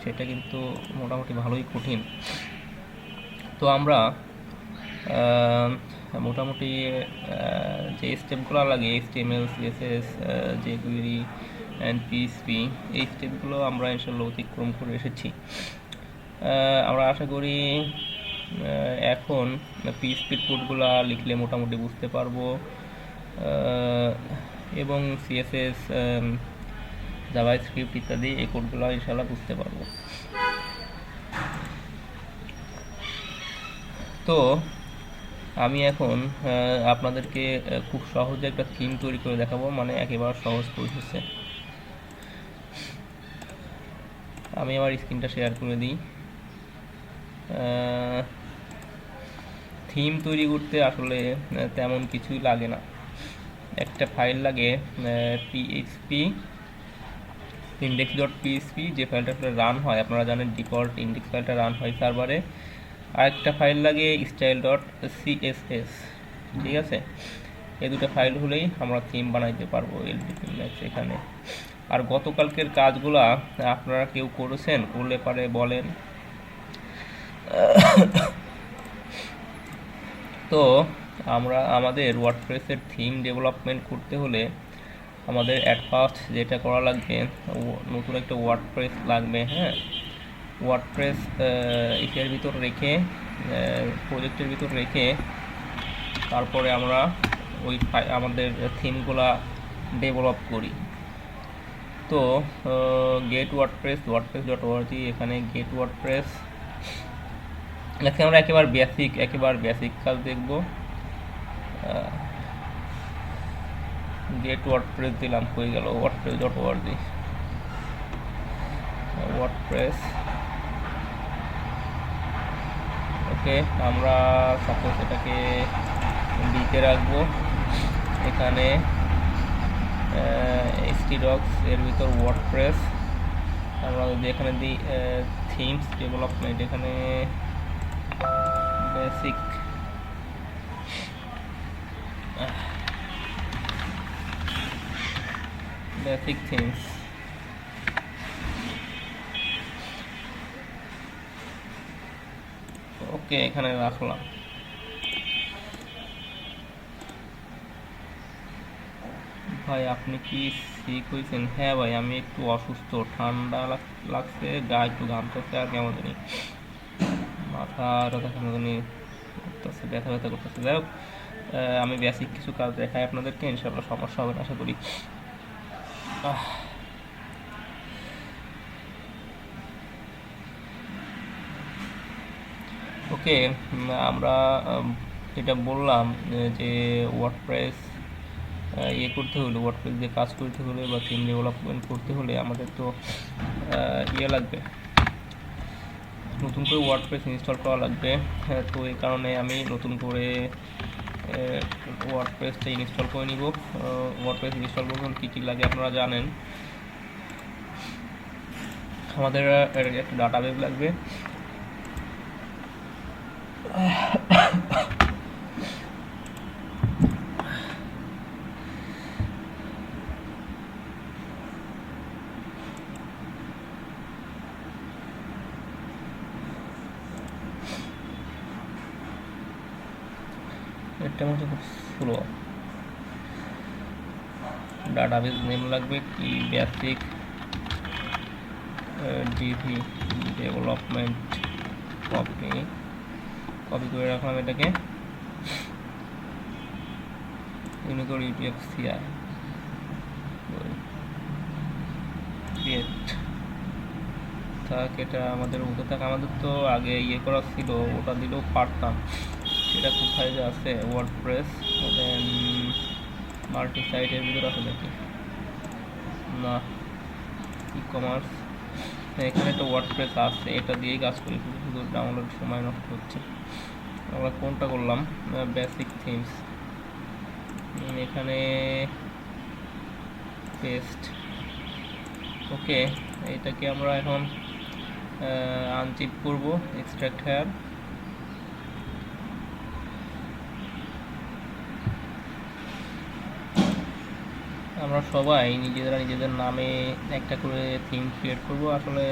সেটা কিন্তু মোটামুটি ভালোই কঠিন। তো আমরা মোটামুটি যে স্টেপগুলো লাগে HTML, CSS, jQuery and PHP, এই স্টেপগুলো আমরা ইনশাল্লাহ অতিক্রম করে এসেছি। আমরা আশা করি এখন PHP কোডগুলো লিখলে মোটামুটি বুঝতে পারবো, এবং CSS, জাভাস্ক্রিপ্ট ইত্যাদি এই কোডগুলো ইনশাল্লাহ বুঝতে পারবো। তো আমি এখন আপনাদেরকে খুব সহজে একটা থিম তৈরি করে দেখাবো, মানে একেবারে সহজ প্রসেসে। আমি আমার স্ক্রিনটা শেয়ার করে দিই। থিম তৈরি করতে আসলে তেমন কিছুই লাগে না। একটা ফাইল লাগে PHP index.php, যে ফাইলটা রান হয়, আপনারা জানেন ডিফল্ট ইন্ডেক্স ফাইলটা রান হয় সার্ভারে। আরেকটা ফাইল লাগে style.css, ঠিক আছে? এই দুটো ফাইল হলেই আমরা থিম বানাইতে পারবো LDP Max এখানে। আর গতকালকের কাজগুলা আপনারা কেউ করেছেন? করলে পারে বলেন। তো আমরা আমাদের ওয়ার্ডপ্রেসের থিম ডেভেলপমেন্ট করতে হলে আমাদের অ্যাট ফার্স্ট যেটা করা লাগবে, নতুন একটা ওয়ার্ডপ্রেস লাগবে। হ্যাঁ, ওয়ার্ডপ্রেস এর ভিতর রেখে, প্রজেক্টের ভিতর রেখে তারপরে আমরা ওই আমাদের থিমগুলা ডেভেলপ করি। তো গেট wordpress.org, এখানে গেট ওয়ার্ডপ্রেস। আজকে আমরা একেবারে বেসিক কাজ দেখব। গেট ওয়ার্ডপ্রেস দিলাম, হয়ে গেল wordpress.org। ওয়ার্ডপ্রেস, ওকে। আমরা সাপোজ এটাকে ডিতে রাখবো। এখানে htdocs এর ভিতর ওয়ার্ডপ্রেস। আমরা যদি এখানে দিই থিমস ডেভেলপমেন্ট, এখানে বেসিক থিমস, ওকে, এখানে রাখলাম। ভাই আপনি কি সিক হয়েছেন? হ্যাঁ ভাই, আমি একটু অসুস্থ, ঠান্ডা লাগছে, গা একটু ঘামতেছে, আর কেমন জানি মাথা টাথা কেমন জানি করতেছে, ব্যথা করতেছে। যাই হোক, আমি বেসিক কিছু কাজ দেখাই আপনাদেরকে, ইনশাআল্লাহ সমস্যা হবে না আশা করি। ওকে, আমরা এটা বললাম যে ওয়ার্ডপ্রেস করতে হলে, ওয়ার্ডপ্রেস দিয়ে কাজ করতে হলে বা থিম ডেভেলপমেন্ট করতে হলে আমাদের তো লাগবে, নতুন করে ওয়ার্ডপ্রেস ইনস্টল করা লাগবে। তো এই কারণে আমি নতুন করে ওয়ার্ডপ্রেসটা ইনস্টল করে নিব। ওয়ার্ডপ্রেস ইনস্টল করতে কী কী লাগে আপনারা জানেন। আমাদের একটা ডাটাবেস লাগবে, এটা হচ্ছে খুব স্লো। ডাটাবেস নেম লাগবে কি, বেসিক ডিভি ডেভেলপমেন্ট। কপি করে রাখলাম এটাকে, ইউনিকোড UTF-CI ক্রিয়েট থাক। এটা আমাদের উঠে থাক, আমাদের তো আগে করা ছিল, ওটা দিলেও পারতাম। সেটা কোথায় যে আছে? ওয়ার্ডপ্রেস, দেন মাল্টি সাইটের ভিতরে আছে নাকি না, ই-কমার্স, এখানে একটা ওয়ার্ডপ্রেস আছে, এটা দিয়েই কাজ করি, শুধু ডাউনলোড সময় নষ্ট হচ্ছে। আমরা কোনটা করলাম? বেসিক থিমস, এখানে পেস্ট। ওকে, এইটাকে আমরা এখন আনচিপ করব, এক্সট্রাক্ট হেয়ার। আমরা সবাই নিজেদের নামে একটা করে থিম ক্রিয়েট করব। আসলে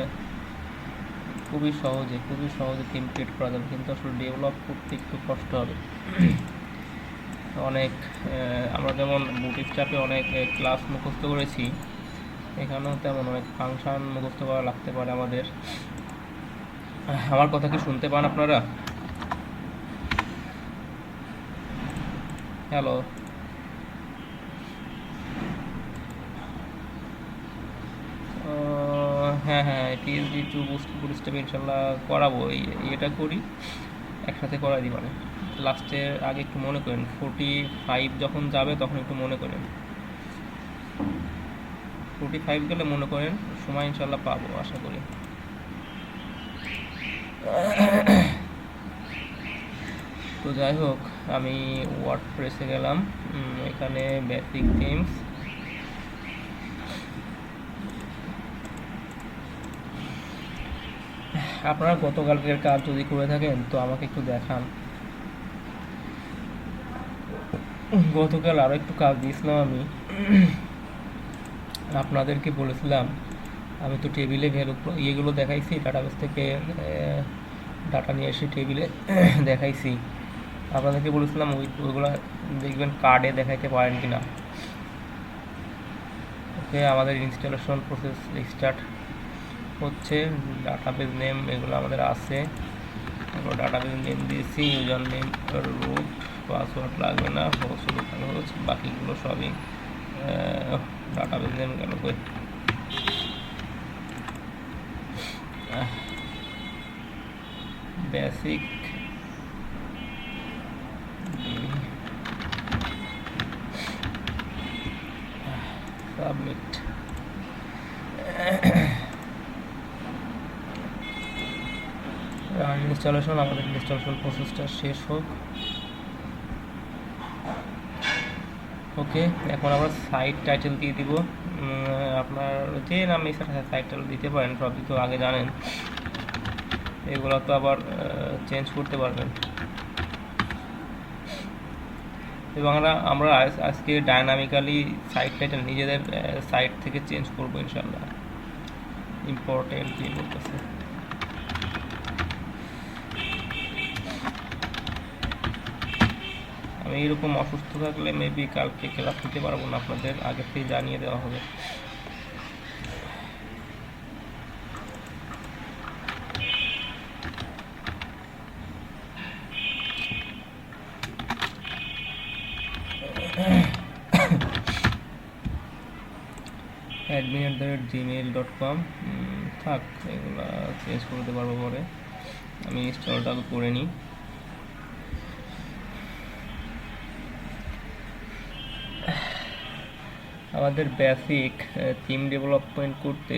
খুবই সহজে থিম ক্রিয়েট করা যাবে, কিন্তু আসলে ডেভেলপ করতে একটু কষ্ট হবে। অনেক আমরা যেমন বুটস্ট্র্যাপে অনেক ক্লাস মুখস্থ করেছি, এখানেও তেমন অনেক ফাংশন মুখস্থ করা লাগতে পারে আমাদের। আমার কথা কি শুনতে পান আপনারা? হ্যালো, হ্যাঁ হ্যাঁ, পিএইচডি টু বুটস্ট্র্যাপ ইনশাল্লাহ করাবো। এটা করি, একসাথে করাই দিই। মানে লাস্টের আগে একটু মনে করেন, 45 যখন যাবে তখন একটু মনে করেন, 45 গেলে মনে করেন সময় ইনশাল্লাহ পাবো আশা করি। তো যাই হোক, আমি ওয়ার্ডপ্রেসে গেলাম, এখানে বেসিক থিমস, আপনারা গতকালকের কাজ যদি করে থাকেন তো আমাকে একটু দেখান। গতকাল আরও একটু কাজ দিয়েছিলাম আমি, আপনাদেরকে বলেছিলাম, আমি তো টেবিলে ভ্যালু ইয়েগুলো দেখাইছি, ডাটাবেস থেকে ডাটা নিয়ে এসে টেবিলে দেখাইছি। আপনাদেরকে বলেছিলাম ওইগুলো দেখবেন কার্ডে দেখাইতে পারেন কিনা। ওকে, আমাদের ইনস্টলেশন প্রসেস স্টার্ট হচ্ছে। ডাটাবেস নেম এগুলো আমাদের আছে, ডাটাবেস নেম দিয়েছি, ইউজার নেম, রুট, পাসওয়ার্ড লাগবে না, হোস্ট বাকিগুলো সবই ডাটাবেস নেম গেল কই। Basic submit. ইনস্টলেশন, আমাদের ইনস্টলেশন প্রসেসটা শেষ হোক। ওকে, এখন আমরা সাইট টাইটেল দিয়ে দিব। আপনার যে নামে সাইট টাইটেল দিতে পারেন, সবই তো আগে জানেন, এগুলো তো আবার চেঞ্জ করতে পারবেন। এবং আমরা আজকে ডায়নামিক্যালি সাইট টাইটেল নিজেদের সাইট থেকে চেঞ্জ করবো ইনশাল্লাহ। ইম্পর্টেন্ট কি বলতেছে, আমি এরকম অসুস্থ থাকলে মেবি কালকে ক্লাস নিতে পারবো না, আপনাদের আগে থেকে জানিয়ে দেওয়া হবে। admin@gmail.com থাক, এগুলো চেঞ্জ করতে পারবো পরে, আমি ইনস্টলটা করে নিই। আমাদের বেসিক থিম ডেভেলপমেন্ট করতে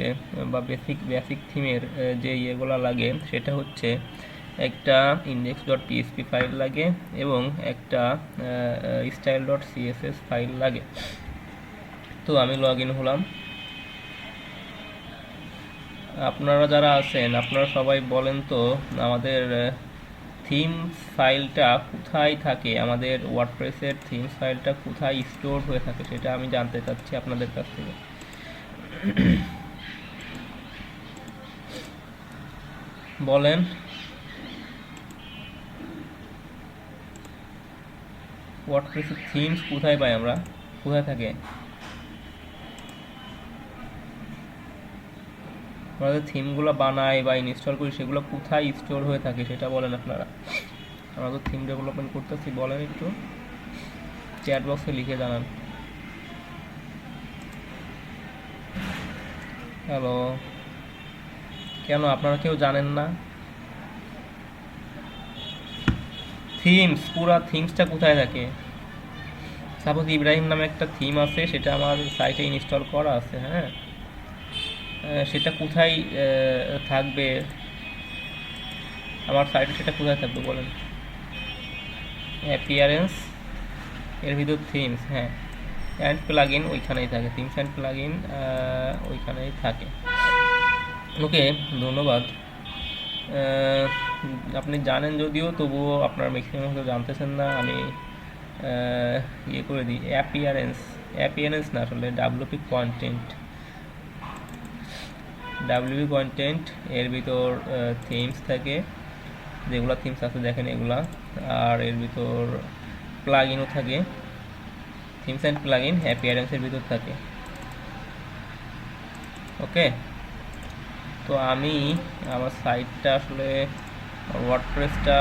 বা বেসিক থিমের যে ইয়েগুলো লাগে সেটা হচ্ছে একটা index.php ফাইল লাগে এবং একটা style.css ফাইল লাগে। তো আমি লগ ইন হলাম, আপনারা যারা আছেন আপনারা সবাই বলেন তো আমাদের থিমস ফাইলটা কোথায় থাকে, আমাদের ওয়ার্ডপ্রেসের থিমস ফাইলটা কোথায় স্টোর হয়ে থাকে সেটা আমি জানতে চাচ্ছি আপনাদের কাছ থেকে। বলেন, ওয়ার্ডপ্রেসের থিমস কোথায় পাই আমরা, কোথায় থাকে? আমরা যে থিমগুলো বানাই বা ইনস্টল করি সেগুলো কোথায় স্টোর হয়ে থাকে সেটা বলেন আপনারা। আমরা তো থিম ডেভেলপমেন্ট করতেছি, বলেন একটু চ্যাট বক্সে লিখে জানান। হ্যালো, কেন আপনারা কেউ জানেন না? থিমস, পুরা থিমসটা কোথায় থাকে? সাপোজ ইব্রাহিম নামে একটা থিম আছে, সেটা আমার সাইটে ইনস্টল করা আছে, হ্যাঁ, সেটা কোথায় থাকবে আমার সাইটে, সেটা কোথায় থাকবে বলেন? অ্যাপিয়ারেন্স এর ভিতর থিমস, হ্যাঁ, অ্যান্ড প্লাগইন ওইখানেই থাকে, থিমস অ্যান্ড প্লাগইন ওইখানেই থাকে। ওকে, ধন্যবাদ। আপনি জানেন যদিও, তবুও আপনার ম্যাক্সিমাম হয়তো জানতেছেন না। আমি ইয়ে করে দিই, অ্যাপিয়ারেন্স না, আসলে ডাব্লিউপি কন্টেন্ট, ডাব্লিউবি কন্টেন্ট এর ভিতর থিমস থাকে, যেগুলো থিমস আছে দেখেন এগুলা, আর এর ভিতর প্লাগ ইনও থাকে, থিমস অ্যান্ড প্লাগ ইন অ্যাপিয়ারেন্সের ভিতর থাকে। ওকে, তো আমি আমার সাইটটা আসলে ওয়ার্ডপ্রেসটা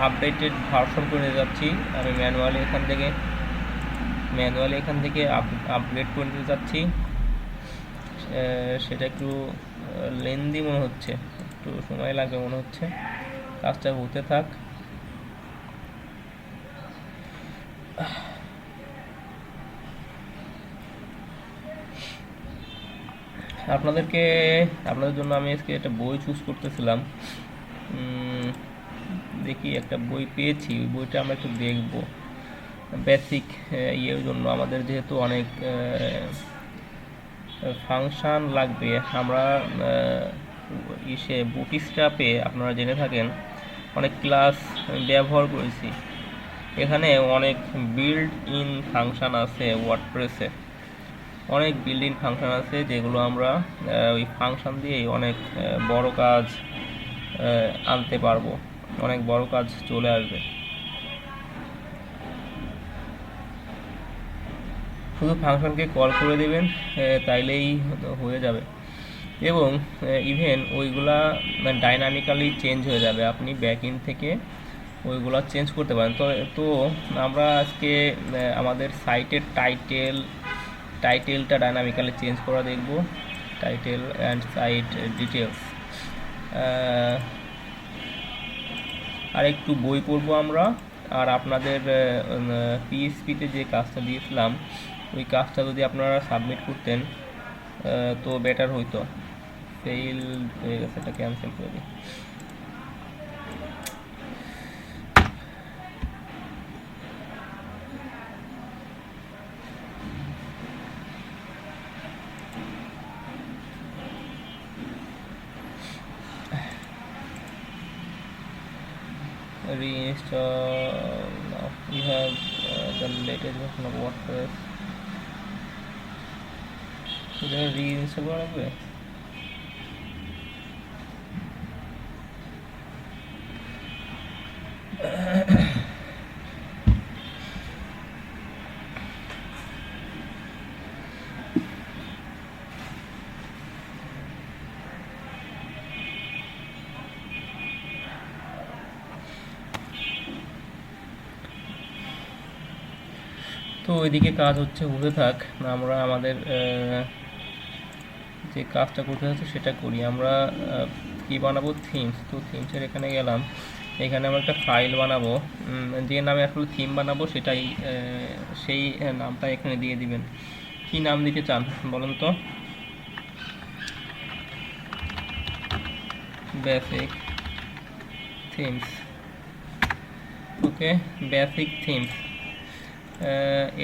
আপডেটেড ভার্সন করে নিতে যাচ্ছি। আমি ম্যানুয়ালি এখান থেকে আপগ্রেড করে নিতে যাচ্ছি। সেটা একটু লেন্দি মনে হচ্ছে, একটু সময় লাগবে মনে হচ্ছে, কাজটা হতে থাক। আপনাদের জন্য আমি আজকে একটা বই চুজ করতেছিলাম। দেখি একটা বই পেয়েছি, ওই বইটা আমরা একটু দেখবো। বেসিক ইয়ের জন্য আমাদের যেহেতু অনেক ফাংশন লাগবে, আমরা বুটস্ট্র্যাপে আপনারা জেনে থাকেন অনেক ক্লাস ব্যবহার করেছি। এখানে অনেক বিল্ড ইন ফাংশন আছে, ওয়ার্ডপ্রেসে অনেক বিল্ড ইন ফাংশন আছে, যেগুলো আমরা ওই ফাংশন দিয়েই অনেক বড় কাজ আনতে পারবো, অনেক বড় কাজ চলে আসবে। শুধু ফাংশনকে কল করে দেবেন, তাইলেই হয়ে যাবে, এবং ইভেন ওইগুলা ডাইনামিক্যালি চেঞ্জ হয়ে যাবে, আপনি ব্যাকএন্ড থেকে ওইগুলা চেঞ্জ করতে পারেন। তো আমরা আজকে আমাদের সাইটের টাইটেলটা ডাইনামিক্যালি চেঞ্জ করা দেখব, টাইটেল অ্যান্ড সাইট ডিটেলস। আর একটু বই পড়বো আমরা, আর আপনাদের পিএইচপিতে যে কাজটা দিয়েছিলাম ওই কাজটা যদি আপনারা সাবমিট করতেন তো বেটার হইতো। ফেইল হয়ে গেছে, এটা ক্যান্সেল করে দিই। Reinstall. Now we have the latest version of WordPress. এটা রিইনস্টল করা লাগবে। তো ওইদিকে কাজ হতে থাক, আমরা আমাদের যে কাজটা করতে হচ্ছে সেটা করি। আমরা কি বানাবো, থিমস। তো থিমসের এখানে গেলাম, এখানে আমরা একটা ফাইল বানাবো, যে নামে আসলে থিম বানাবো সেটাই সেই নামটা এখানে দিয়ে দিবেন। কি নাম দিতে চান বলেন তো? Basic themes. Okay, basic themes.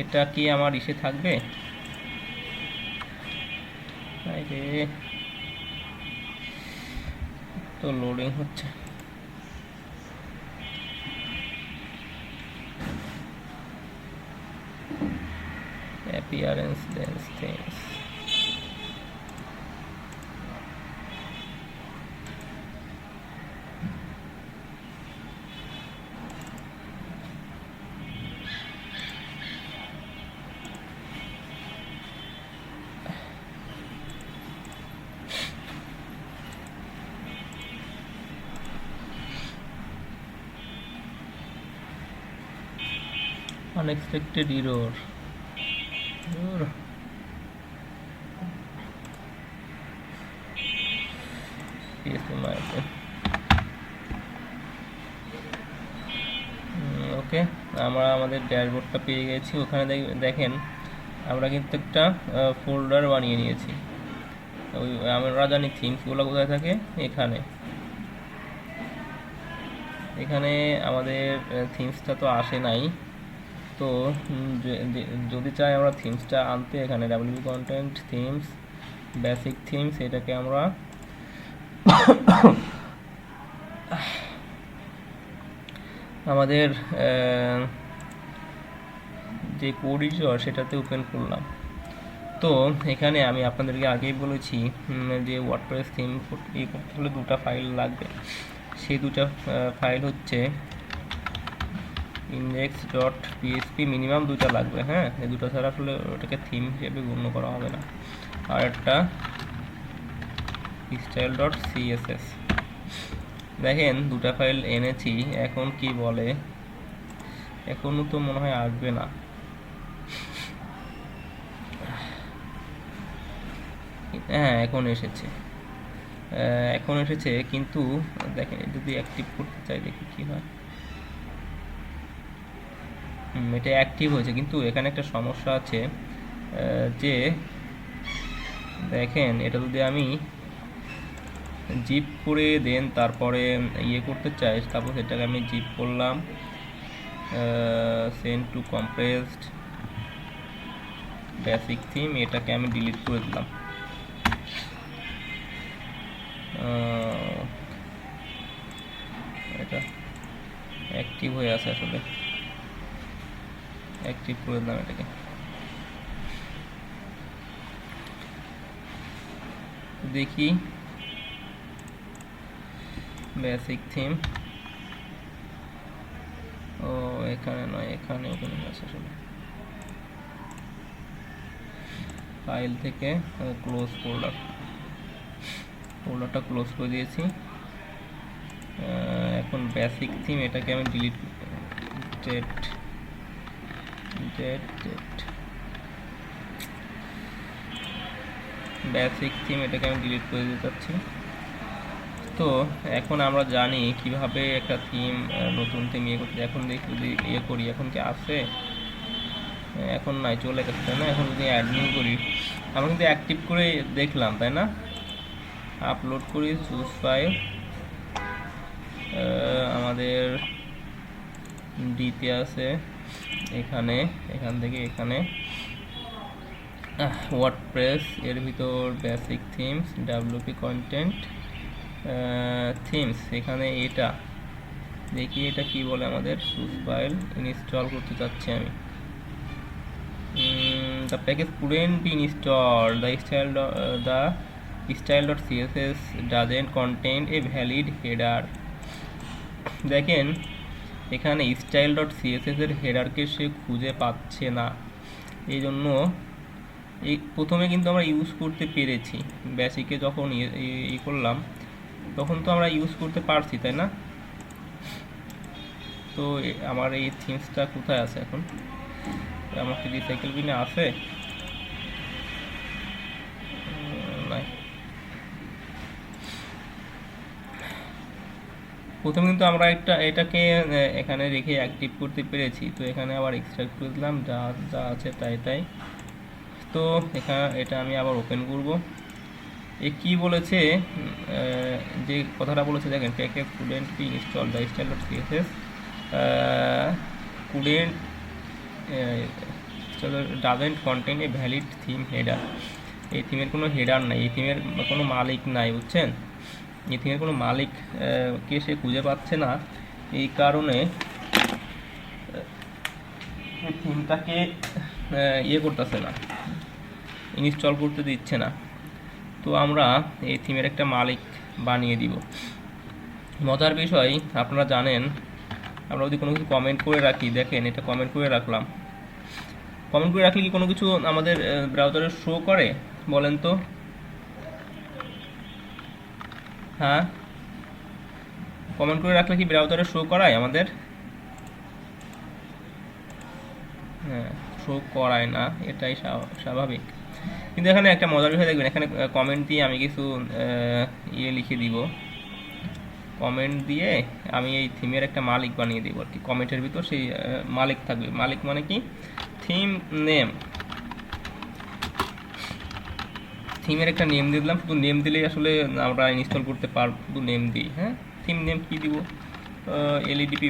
এটা কি আমার ইসে থাকবে? তো লোডিং হচ্ছে। appearance dance things. Unexpected error. ওকে, আমরা আমাদের ড্যাশবোর্ডটা পেয়ে গেছি। ওখানে দেখেন আমরা কিন্তু একটা ফোল্ডার বানিয়ে নিয়েছি। ওই আমরা জানি থিমসগুলো কোথায় থাকে, এখানে আমাদের থিমসটা তো আসে নাই। তো যদি চাই আমরা থিমসটা আনতে, এখানে WP content themes basic themes, এটাকে আমরা আমাদের যে কোড এডিটর সেটাতে ওপেন করলাম। তো এখানে আমি আপনাদেরকে আগেই বলেছি যে ওয়ার্ডপ্রেস থিম করতে হলে দুটো ফাইল লাগবে। সেই দুটো ফাইল হচ্ছে index.php, মিনিমাম দুটো লাগবে। হ্যাঁ, এই দুটো ছাড়া আসলে ওটাকে থিম হিসেবে গণ্য করা হবে না। আর একটা style.css। দেখেন দুটো ফাইল এনেছি, এখন কি বলে, এখনো তো মনে হয় আসবে না। হ্যাঁ, এখন এসেছে কিন্তু দেখেন যদি অ্যাক্টিভ করতে চাই দেখি কি হয়। এটা অ্যাক্টিভ হয়েছে, কিন্তু এখানে একটা সমস্যা আছে যে দেখেন এটা যদি আমি জিপ করে দেন তারপরে করতে চাই, তারপর সেটাকে আমি জিপ করলাম, send to compressed basic theme, এটাকে আমি ডিলিট করে দিলাম। এটা অ্যাক্টিভ হয়ে আছে, আসলে অ্যাক্টিভ করে দিলাম এটাকে। দেখি বেসিক থিম, ও এখানে নয়, এখানে ওপেনিং আছে। আসলে ফাইল থেকে ক্লোজ ফোল্ডারটা ক্লোজ করে দিয়েছি। এখন বেসিক থিম এটাকে আমি ডিলিট বেসিক থিম এটাকে আমি ডিলিট করে দিতে চাচ্ছি। তো এখন আমরা জানি কিভাবে একটা থিম নতুন থিম করতে। এখন দেখি যদি করি, এখন কি আছে, এখন নাই, চলে গেছে তাই না। এখন যদি অ্যাডমিন করি, আমরা কিন্তু অ্যাক্টিভ করে দেখলাম তাই না। আপলোড করি, চুজ ফাইল, আমাদের ডিতে আছে, এখান থেকে এখানে ওয়ার্ডপ্রেস, এর ভিতর basic themes, WP content themes, এখানে এটা দেখি এটা কি বলে। আমাদের চুজ ফাইল ইনস্টল করতে চাচ্ছি আমি। the package couldn't be installed, the style.css doesn't contain a valid header। দেখেন এখানে style.css এর হেডারকে সে খুঁজে পাচ্ছে না। এই জন্য প্রথমে কিন্তু আমরা ইউজ করতে পেরেছি, বেসিকে যখন করলাম তখন তো আমরা ইউজ করতে পারছি তাই না। তো আমার এই থিমসটা কোথায় আছে এখন, আমার কি রিসাইকেল বিনে আছে? নাই। প্রথমে কিন্তু আমরা এটাকে এখানে রেখে অ্যাক্টিভ করতে পেরেছি। তো এখানে আবার এক্সট্রাক্ট করে দিলাম, যা আছে তাই। তো এটা আমি আবার ওপেন করব। কি বলেছে, যে কথাটা বলেছে দেখেন, package couldn't be install, the style.css couldn't doesn't contain a valid theme header। এই থিমের কোনো হেডার নাই, এই থিমের কোনো মালিক নাই, বুঝছেন। এই থিমের কোনো মালিক কে সে খুঁজে পাচ্ছে না, এই কারণে থিমটাকে করতেছে না, ইনস্টল করতে দিচ্ছে না। তো আমরা এই থিমের একটা মালিক বানিয়ে দিব। মজার বিষয়, আপনারা জানেন আমরা যদি কোনো কিছু কমেন্ট করে রাখি, দেখেন এটা কমেন্ট করে রাখলাম, কমেন্ট করে রাখলে কি কোনো কিছু আমাদের ব্রাউজারে শো করে বলেন তো? হ্যাঁ, কমেন্ট করে রাখলে কি ব্রাউজারে শো করায় আমাদের? হ্যাঁ, শো করায় না, এটাই স্বাভাবিক। কিন্তু এখানে একটা মজার বিষয় দেখবেন, এখানে কমেন্ট দিয়ে আমি কিছু লিখে দিব, কমেন্ট দিয়ে আমি এই থিমের একটা মালিক বানিয়ে দিব আর কি। কমেন্টের ভিতর সেই মালিক থাকবে। মালিক মানে কি, থিম নেম, থিমের একটা নেম দিয়ে দিলাম। শুধু নেম দিলেই আসলে আমরা ইনস্টল করতে পারবো, শুধু নেম দিই। হ্যাঁ, থিম নেম কি দিব, এলইডিপি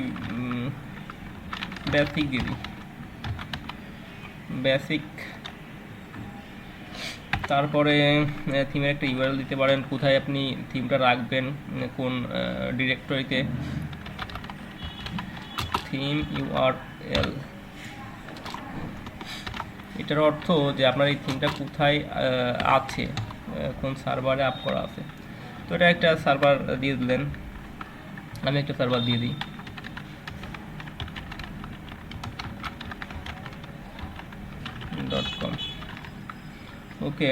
বেসিক দিয়ে দিই, বেসিক। তারপরে থিমের একটা ইউআরএল দিতে পারেন, কোথায় আপনি থিমটা রাখবেন, কোন ডিরেক্টরিতে, থিম ইউআরএল এটার অর্থ যে আপনার এই থিমটা কোথায় আছে, কোন সার্ভারে আপ করা আছে। তো এটা একটা সার্ভার দিয়ে দিলেন, আমি একটা সার্ভার দিয়ে দিই। .com। ওকে,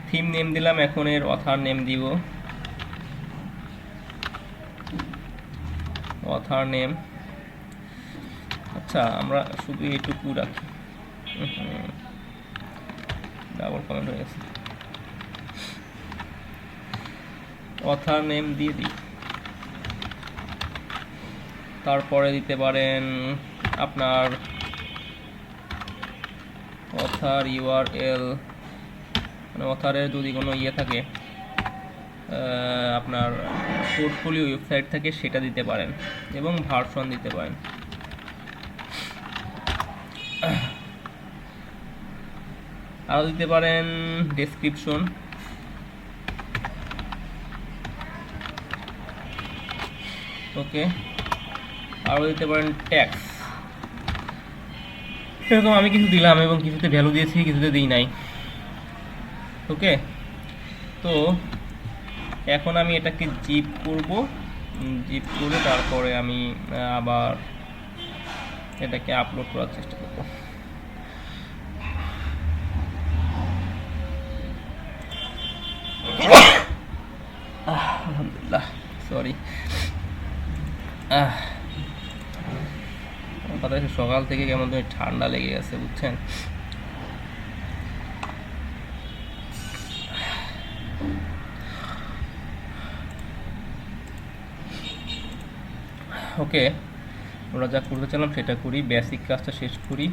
থিম নেম দিলাম, এখন এর অথার নেম দিব, অথার নেম। আচ্ছা, আমরা শুধু এটুকু রাখি, ডাবল কমেন্ট হয়ে গেছে, অথার নেম দিয়ে দিই। তারপরে দিতে পারেন আপনার অথার ইউআরএল, মানে অথারের যদি কোনো ইয়ে থাকে, আপনার পোর্টফোলিও ওয়েবসাইট থাকে, সেটা দিতে পারেন, এবং ভার্সন দিতে পারেন। আরও দিতে পারেন ডেসক্রিপশন, ওকে। আরও দিতে পারেন ট্যাক্স। এরকম আমি কিছু দিলাম এবং কিছুতে ভ্যালু দিয়েছি, কিছুতে দিই নাই। ওকে, তো এখন আমি এটাকে জিপ করব, জিপ করে তারপরে আমি আবার এটাকে আপলোড করার চেষ্টা করব। আলহামদুলিল্লাহ, সরি, কথা সকাল থেকে কেমন তুমি ঠান্ডা লেগে গেছে, বুঝছেন। ওকে, আমরা যা করতে চাইলাম সেটা করি, বেসিক কাজটা শেষ করি,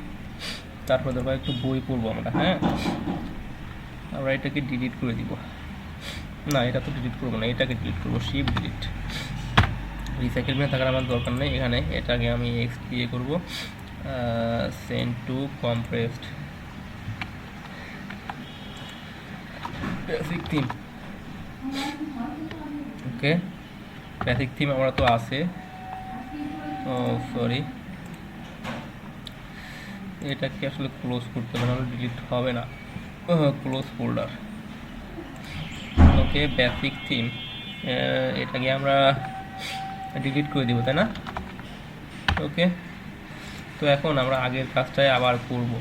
তারপর দেখো একটু বই পড়বো আমরা। হ্যাঁ, আমরা এটাকে ডিলিট করে দিব, না এটা তো ডিলিট করবো না, এটাকে ডিলিট করবো, শিপ ডিলিট। রিসাইকেল বিনে থাকার আমার দরকার নেই এখানে। এটাকে আমি ইয়ে করবো, send to compressed basic theme. Okay, basic theme আমরা তো আছে, ও সরি, এটাকে আসলে ক্লোজ করতে হবে, নাহলে ডিলিট হবে না। Close folder. Okay, basic theme, এটাকে আমরা ডিলিট করে দিব, তাই না? ওকে, তো এখন আমরা আগের কাজটাই আবার করব।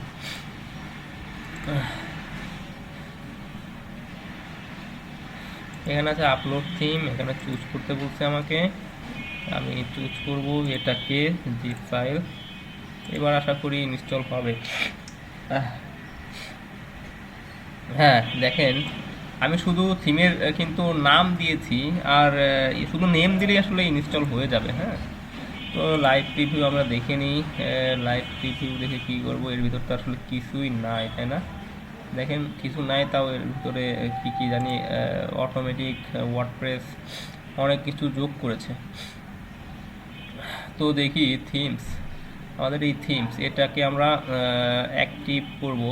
এখানে আছে আপলোড থিম, এখানে চুজ করতে বলছে আমাকে, আমি চুজ করব এটাকে জিপ ফাইল। এবার আশা করি ইনস্টল হবে। হ্যাঁ, দেখেন আমি শুধু থিমের কিন্তু নাম দিয়েছি, আর শুধু নেম দিলেই আসলে ইনস্টল হয়ে যাবে। হ্যাঁ, তো লাইভ প্রিভিউ আমরা দেখে নিই। লাইভ প্রিভিউ দেখে কী করবো, এর ভিতর তো আসলে কিছুই নাই, তাই না? দেখেন কিছু নাই, তাও এর ভিতরে কী কী জানি অটোমেটিক ওয়ার্ডপ্রেস অনেক কিছু যোগ করেছে। তো দেখি থিমস, আমাদের এই থিমস, এটাকে আমরা অ্যাক্টিভ করব।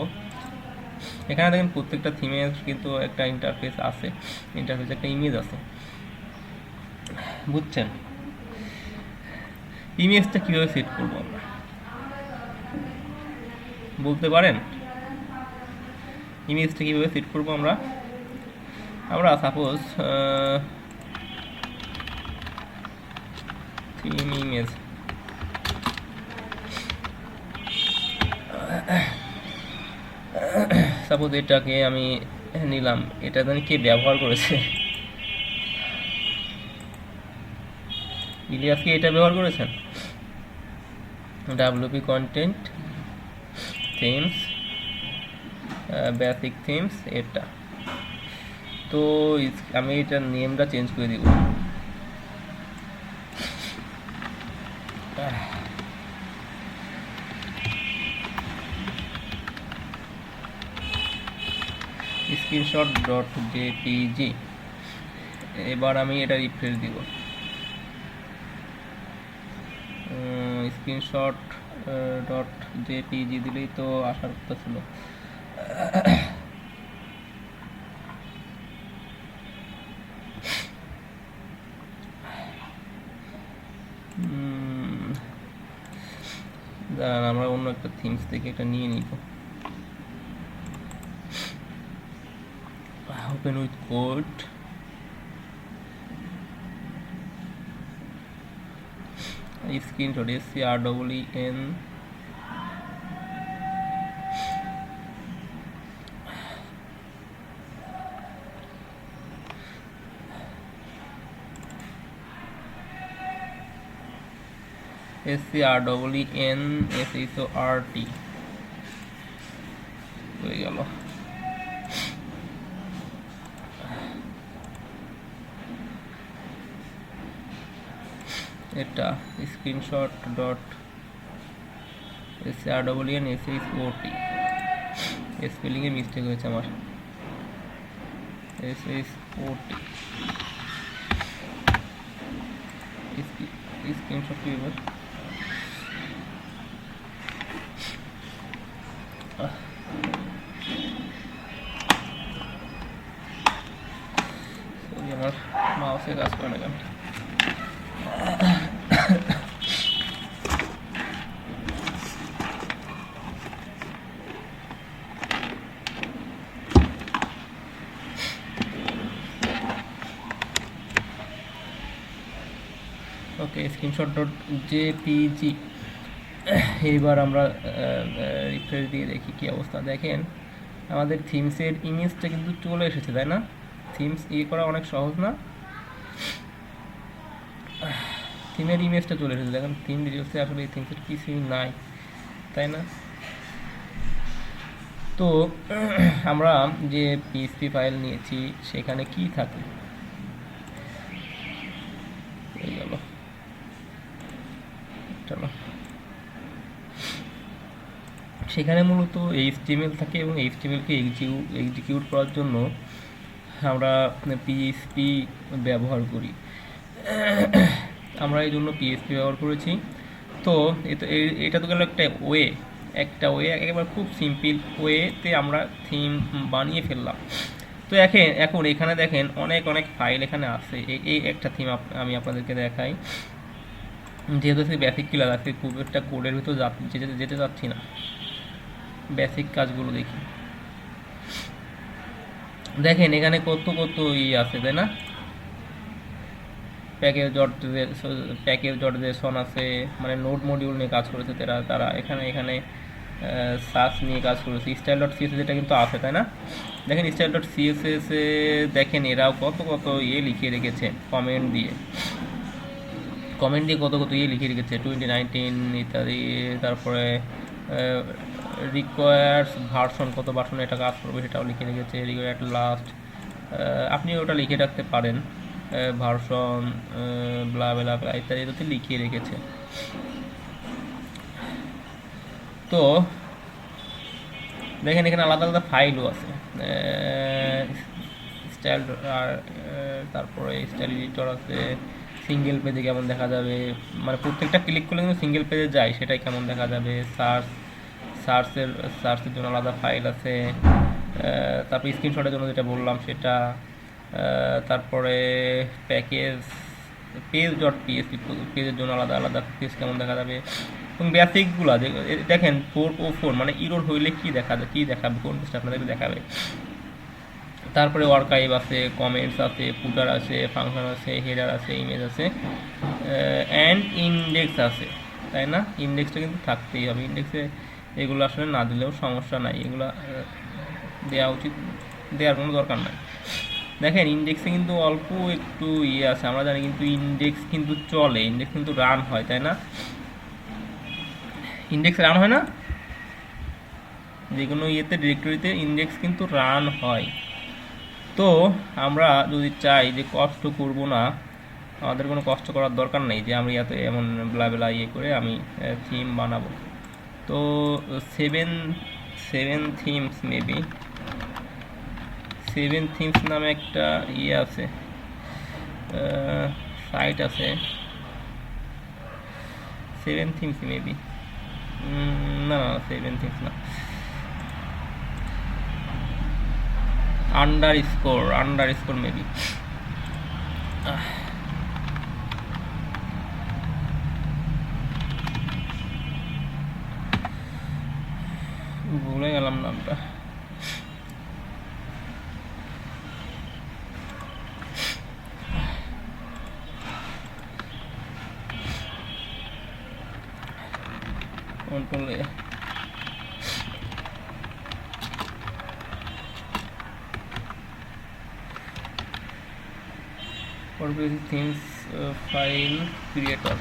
এখানে দেখেন প্রত্যেকটা থিমের কিন্তু একটা ইন্টারফেস আছে, ইন্টারফেসে একটা ইমেজ আছে, বুঝছেন? ইমেজটা কীভাবে সেট করবো আমরা, বলতে পারেন? ইমেজটা কীভাবে সেট করবো আমরা সাপোজ থিম ইমেজ, সাপোজ এটাকে আমি নিলাম, এটা জানি কে ব্যবহার করেছে, ইলিয়াস কি এটা ব্যবহার করেছেন? WP content themes, basic themes, এটা। তো আমি এটার নেমটা চেঞ্জ করে দিব, screenshot.jpg। এবার আমি এটা রিফ্রেশ দিব, screenshot.jpg দিলেই তো আসার কথা ছিল। দাঁড়ান, আমরা অন্য একটা থিমস থেকে এটা নিয়ে নিব। open with code. Screenshot SCREEN SCREEN SHORT হয়ে গেল। এটা স্ক্রিনশট ডট SCREEN SHOT স্পেলিংয়ে মিস্টেক হয়েছে আমার, SHOT স্ক্রিনশট এবার আমার মাউসে কাজ করে না কেন। ওকে, স্ক্রিনশট ডট জেপিজি। এইবার আমরা রিফ্রেশ দিয়ে দেখি কি অবস্থা। দেখেন আমাদের থিমসের ইমেজটা কিন্তু চলে এসেছে, তাই না? থিমস করা অনেক সহজ না? থিমের ইমেজটা চলে এসেছে। দেখেন থিম ডিটেলসে আসলে এই থিমসের কিছুই নাই, তাই না? তো আমরা যে পিএসপি ফাইল নিয়েছি সেখানে কি থাকে গেল, চলো সেখানে মূলত HTML থাকে এবং HTML-কে এক্সিকিউট করার জন্য আমরা পিএসপি ব্যবহার করি। আমরা এই জন্য পিএসপি ব্যবহার করেছি। তো এটা তো গেল একটা ওয়ে একেবারে খুব সিম্পল ওয়েতে আমরা থিম বানিয়ে ফেললাম। তো এখন এখানে দেখেন অনেক ফাইল এখানে আছে। এই একটা থিম আমি আপনাদেরকে দেখাই, যেহেতু বেসিক ক্লাস আছে, খুব একটা কোডের ভিতর যেতে যাচ্ছি না, বেসিক কাজগুলো দেখি। দেখেন এখানে কত আছে, তাই না? প্যাকেজ ডট জেসন আছে, মানে নোড মডিউল নিয়ে কাজ করেছে তারা। এখানে সার্চ নিয়ে কাজ করেছে। স্টাইল ডট সিএসএস এটা কিন্তু আছে, তাই না? দেখেন স্টাইল ডট সিএসএস দেখেন এরাও কত লিখে রেখেছে কমেন্ট দিয়ে কত লিখে রেখেছে 2019 ইত্যাদি। তারপরে রিকোয়ার্স ভার্সন, কত ভার্সনে এটা কাজ করবে সেটাও লিখে রেখেছে। রিকোয়ার্ড লাস্ট আপনি ওটা লিখে রাখতে পারেন, ভার্সন ব্লা ব্লা ব্লা ইত্যাদি এটাতে লিখিয়ে রেখেছে। তো দেখেন এখানে আলাদা ফাইলও আছে, স্টাইল আর তারপরে স্টাইল এডিটর আছে। সিঙ্গেল পেজে কেমন দেখা যাবে, মানে প্রত্যেকটা ক্লিক করলে কিন্তু সিঙ্গেল পেজে যায়, সেটাই কেমন দেখা যাবে। সার্চের জন্য আলাদা ফাইল আছে। তারপর স্ক্রিনশটের জন্য যেটা বললাম সেটা। তারপরে পেজ ডট পিএসপি পেজের জন্য আলাদা পেজ কেমন দেখা যাবে। এবং বেসিকগুলো দেখেন 404 মানে ইরোর হইলে কি দেখাবে, কোন পেজটা আপনাদেরকে দেখাবে। তারপরে আর্কাইভ আছে, কমেন্টস আছে, ফুটার আছে, ফাংশন আছে, হেডার আছে, ইমেজ আছে, অ্যান্ড ইন্ডেক্স আছে, তাই না? ইন্ডেক্সটা কিন্তু থাকতেই হবে। ইন্ডেক্সে এগুলো আসলে না দিলেও সমস্যা নাই, এগুলো দেওয়ার কোনো দরকার নাই। দেখেন ইন্ডেক্সে কিন্তু অল্প একটু আছে, আমরা জানি, কিন্তু ইন্ডেক্স কিন্তু চলে, ইন্ডেক্স কিন্তু রান হয়, তাই না? ইন্ডেক্স রান হয় না? যে কোনো ডিরেক্টরিতে ইন্ডেক্স কিন্তু রান হয়। তো আমরা যদি চাই যে কষ্ট করব না, আমাদের কোনো কষ্ট করার দরকার নেই যে আমি এমন ব্লা করে আমি থিম বানাবো। তো সেভেন থিমস মেবি 7 থিমস নামে একটা আছে, সাইট আছে, 7 থিমস মেবি, না 7 থিমস না, আন্ডারস্কোর মেবি। ভুলে গেলাম নামটা। Control A. What is themes file creator?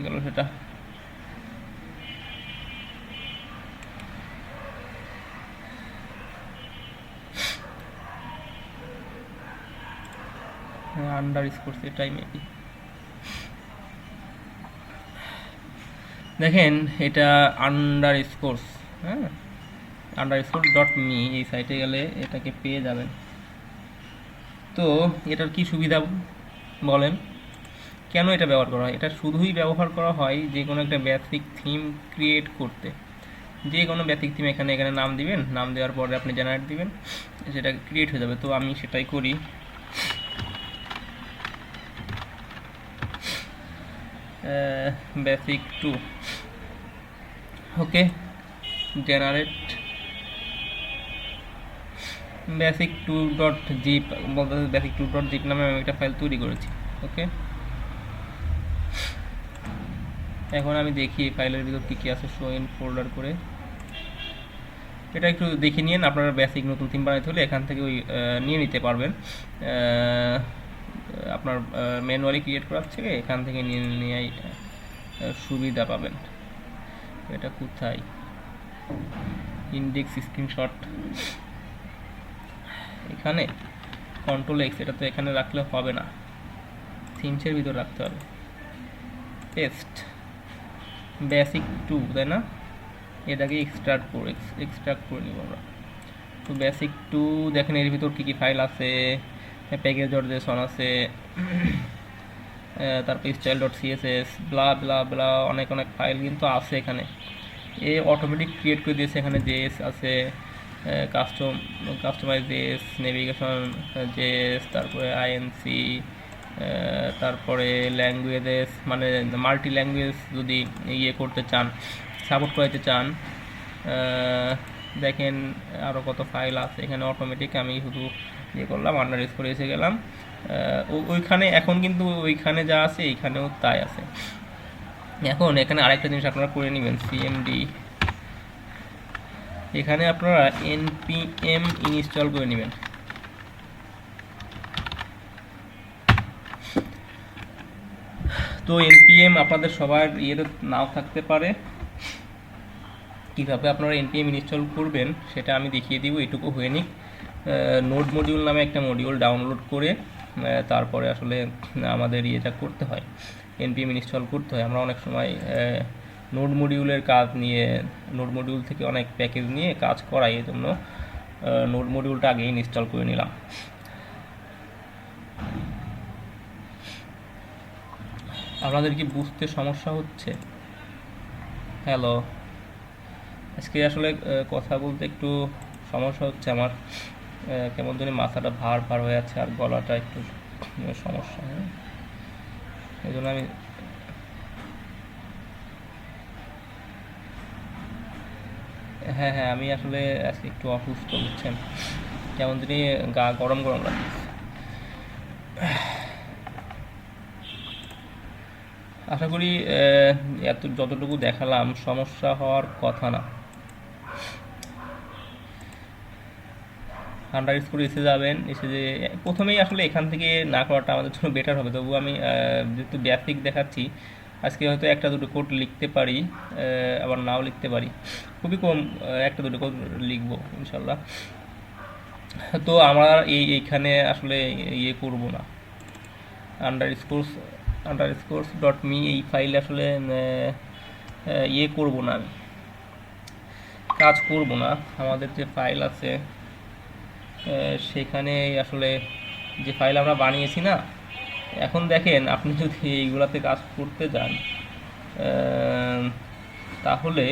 গেল সেটা। আন্ডারস্কোর এটাই মেবি। দেখেন এটা আন্ডারস্কোর, হ্যাঁ, underscore.me এই সাইটে গেলে এটাকে পেয়ে যাবেন। তো এটার কি সুবিধা বলেন, কেন এটা ব্যবহার করা হয়? এটা শুধুই ব্যবহার করা হয় যে কোনো একটা বেসিক থিম ক্রিয়েট করতে। যে কোনো বেসিক থিম এখানে নাম দিবেন, নাম দেওয়ার পরে আপনি জেনারেট দিবেন, সেটা ক্রিয়েট হয়ে যাবে। তো আমি সেটাই করি। বেসিক 2, ওকে, জেনারেট basic2.zip বলতে basic2.zip নামে আমি একটা ফাইল তৈরি করেছি। ওকে, এখন আমি দেখি ফাইলের ভিতর কী কী আছে, শো ইন ফোল্ডার করে। এটা একটু দেখে নিন, আপনারা বেসিক নতুন থিম বানাইতে হলে এখান থেকে ওই নিয়ে নিতে পারবেন। আপনার ম্যানুয়ালি ক্রিয়েট করার থেকে এখান থেকে নিয়ে নেওয়াই সুবিধা পাবেন। এটা কোথায়? ইন্ডেক্স স্ক্রিনশট এখানে, কন্ট্রোল এক্স, এটা তো এখানে রাখলে হবে না, থিমসের ভিতর রাখতে হবে। পেস্ট basic2, তাই না? এটাকে এক্সট্রাক্ট করে নিব আমরা। তো basic2 দেখেন এর ভিতর কী কী ফাইল আছে, প্যাকেজ.json আছে, তারপর style.css, ব্লা ব্লা ব্লা, অনেক ফাইল কিন্তু আছে এখানে। এ অটোমেটিক ক্রিয়েট করে দিয়েছে। এখানে জেএস আছে, কাস্টমাইজ জেএস, নেভিগেশন জেএস, তারপরে আইএনসি, তারপরে ল্যাঙ্গুয়েজেস, মানে মাল্টি ল্যাঙ্গুয়েজ যদি করতে চান, সাপোর্ট করাতে চান, দেখেন আরও কত ফাইল আছে এখানে। অটোমেটিক আমি শুধু করলাম, আন্ডারস্কোর এসে গেলাম ওইখানে। এখন কিন্তু ওইখানে যা আছে এইখানেও তাই আছে। এখন এখানে আরেকটা জিনিস আপনারা করে নেবেন, সিএমডি, এখানে আপনারা npm ইনস্টল করে নেবেন। তো npm আপনাদের সবার ইয়েতে নাও থাকতে পারে, কীভাবে আপনারা npm ইনস্টল করবেন সেটা আমি দেখিয়ে দিব। এটুকু হয়ে নিক। নোড মডিউল নামে একটা মডিউল ডাউনলোড করে তারপরে আসলে আমাদের ইয়েটা করতে হয়, npm ইনস্টল করতে হয়। আমরা অনেক সময় নোড মডিউলের কাজ নিয়ে, নোড মডিউল থেকে অনেক প্যাকেজ নিয়ে কাজ করাই, এই জন্য নোড মডিউলটা আগে ইনস্টল করে নিলাম। আপনাদের কি বুঝতে সমস্যা হচ্ছে? হ্যালো, আজকে আসলে কথা বলতে একটু সমস্যা হচ্ছে আমার, কেমন জানি মাথাটা ভার হয়ে যাচ্ছে আর গলাটা একটু সমস্যা। হ্যাঁ, এই জন্য আমি হ্যাঁ আমি আসলে আজকে একটু অসুস্থ, বুঝছেন, কেমন জানি গা গরম লাগছে। আশা করি যতটুকু দেখালাম সমস্যা হওয়ার কথা না। আন্ডারস্কোর এসে যাবেন, এসে যে প্রথমেই আসলে এখান থেকে না করাটা আমাদের জন্য বেটার হবে। তবু আমি যেহেতু বেসিক দেখাচ্ছি, আজকে হয়তো একটা দুটো কোড লিখতে পারি, আবার নাও লিখতে পারি, খুবই কম একটা দুটো কোড লিখবো ইনশাল্লাহ। তো আমরা এইখানে আসলে করব না, underscores.me এই ফাইলে আসলে করব না, আমি কাজ করব না। আমাদের যে ফাইল আছে সেখানে আসলে যে ফাইল আমরা বানিয়েছি না, এখন দেখেন আপনি যদি এইগুলাতে কাজ করতে যান তাহলে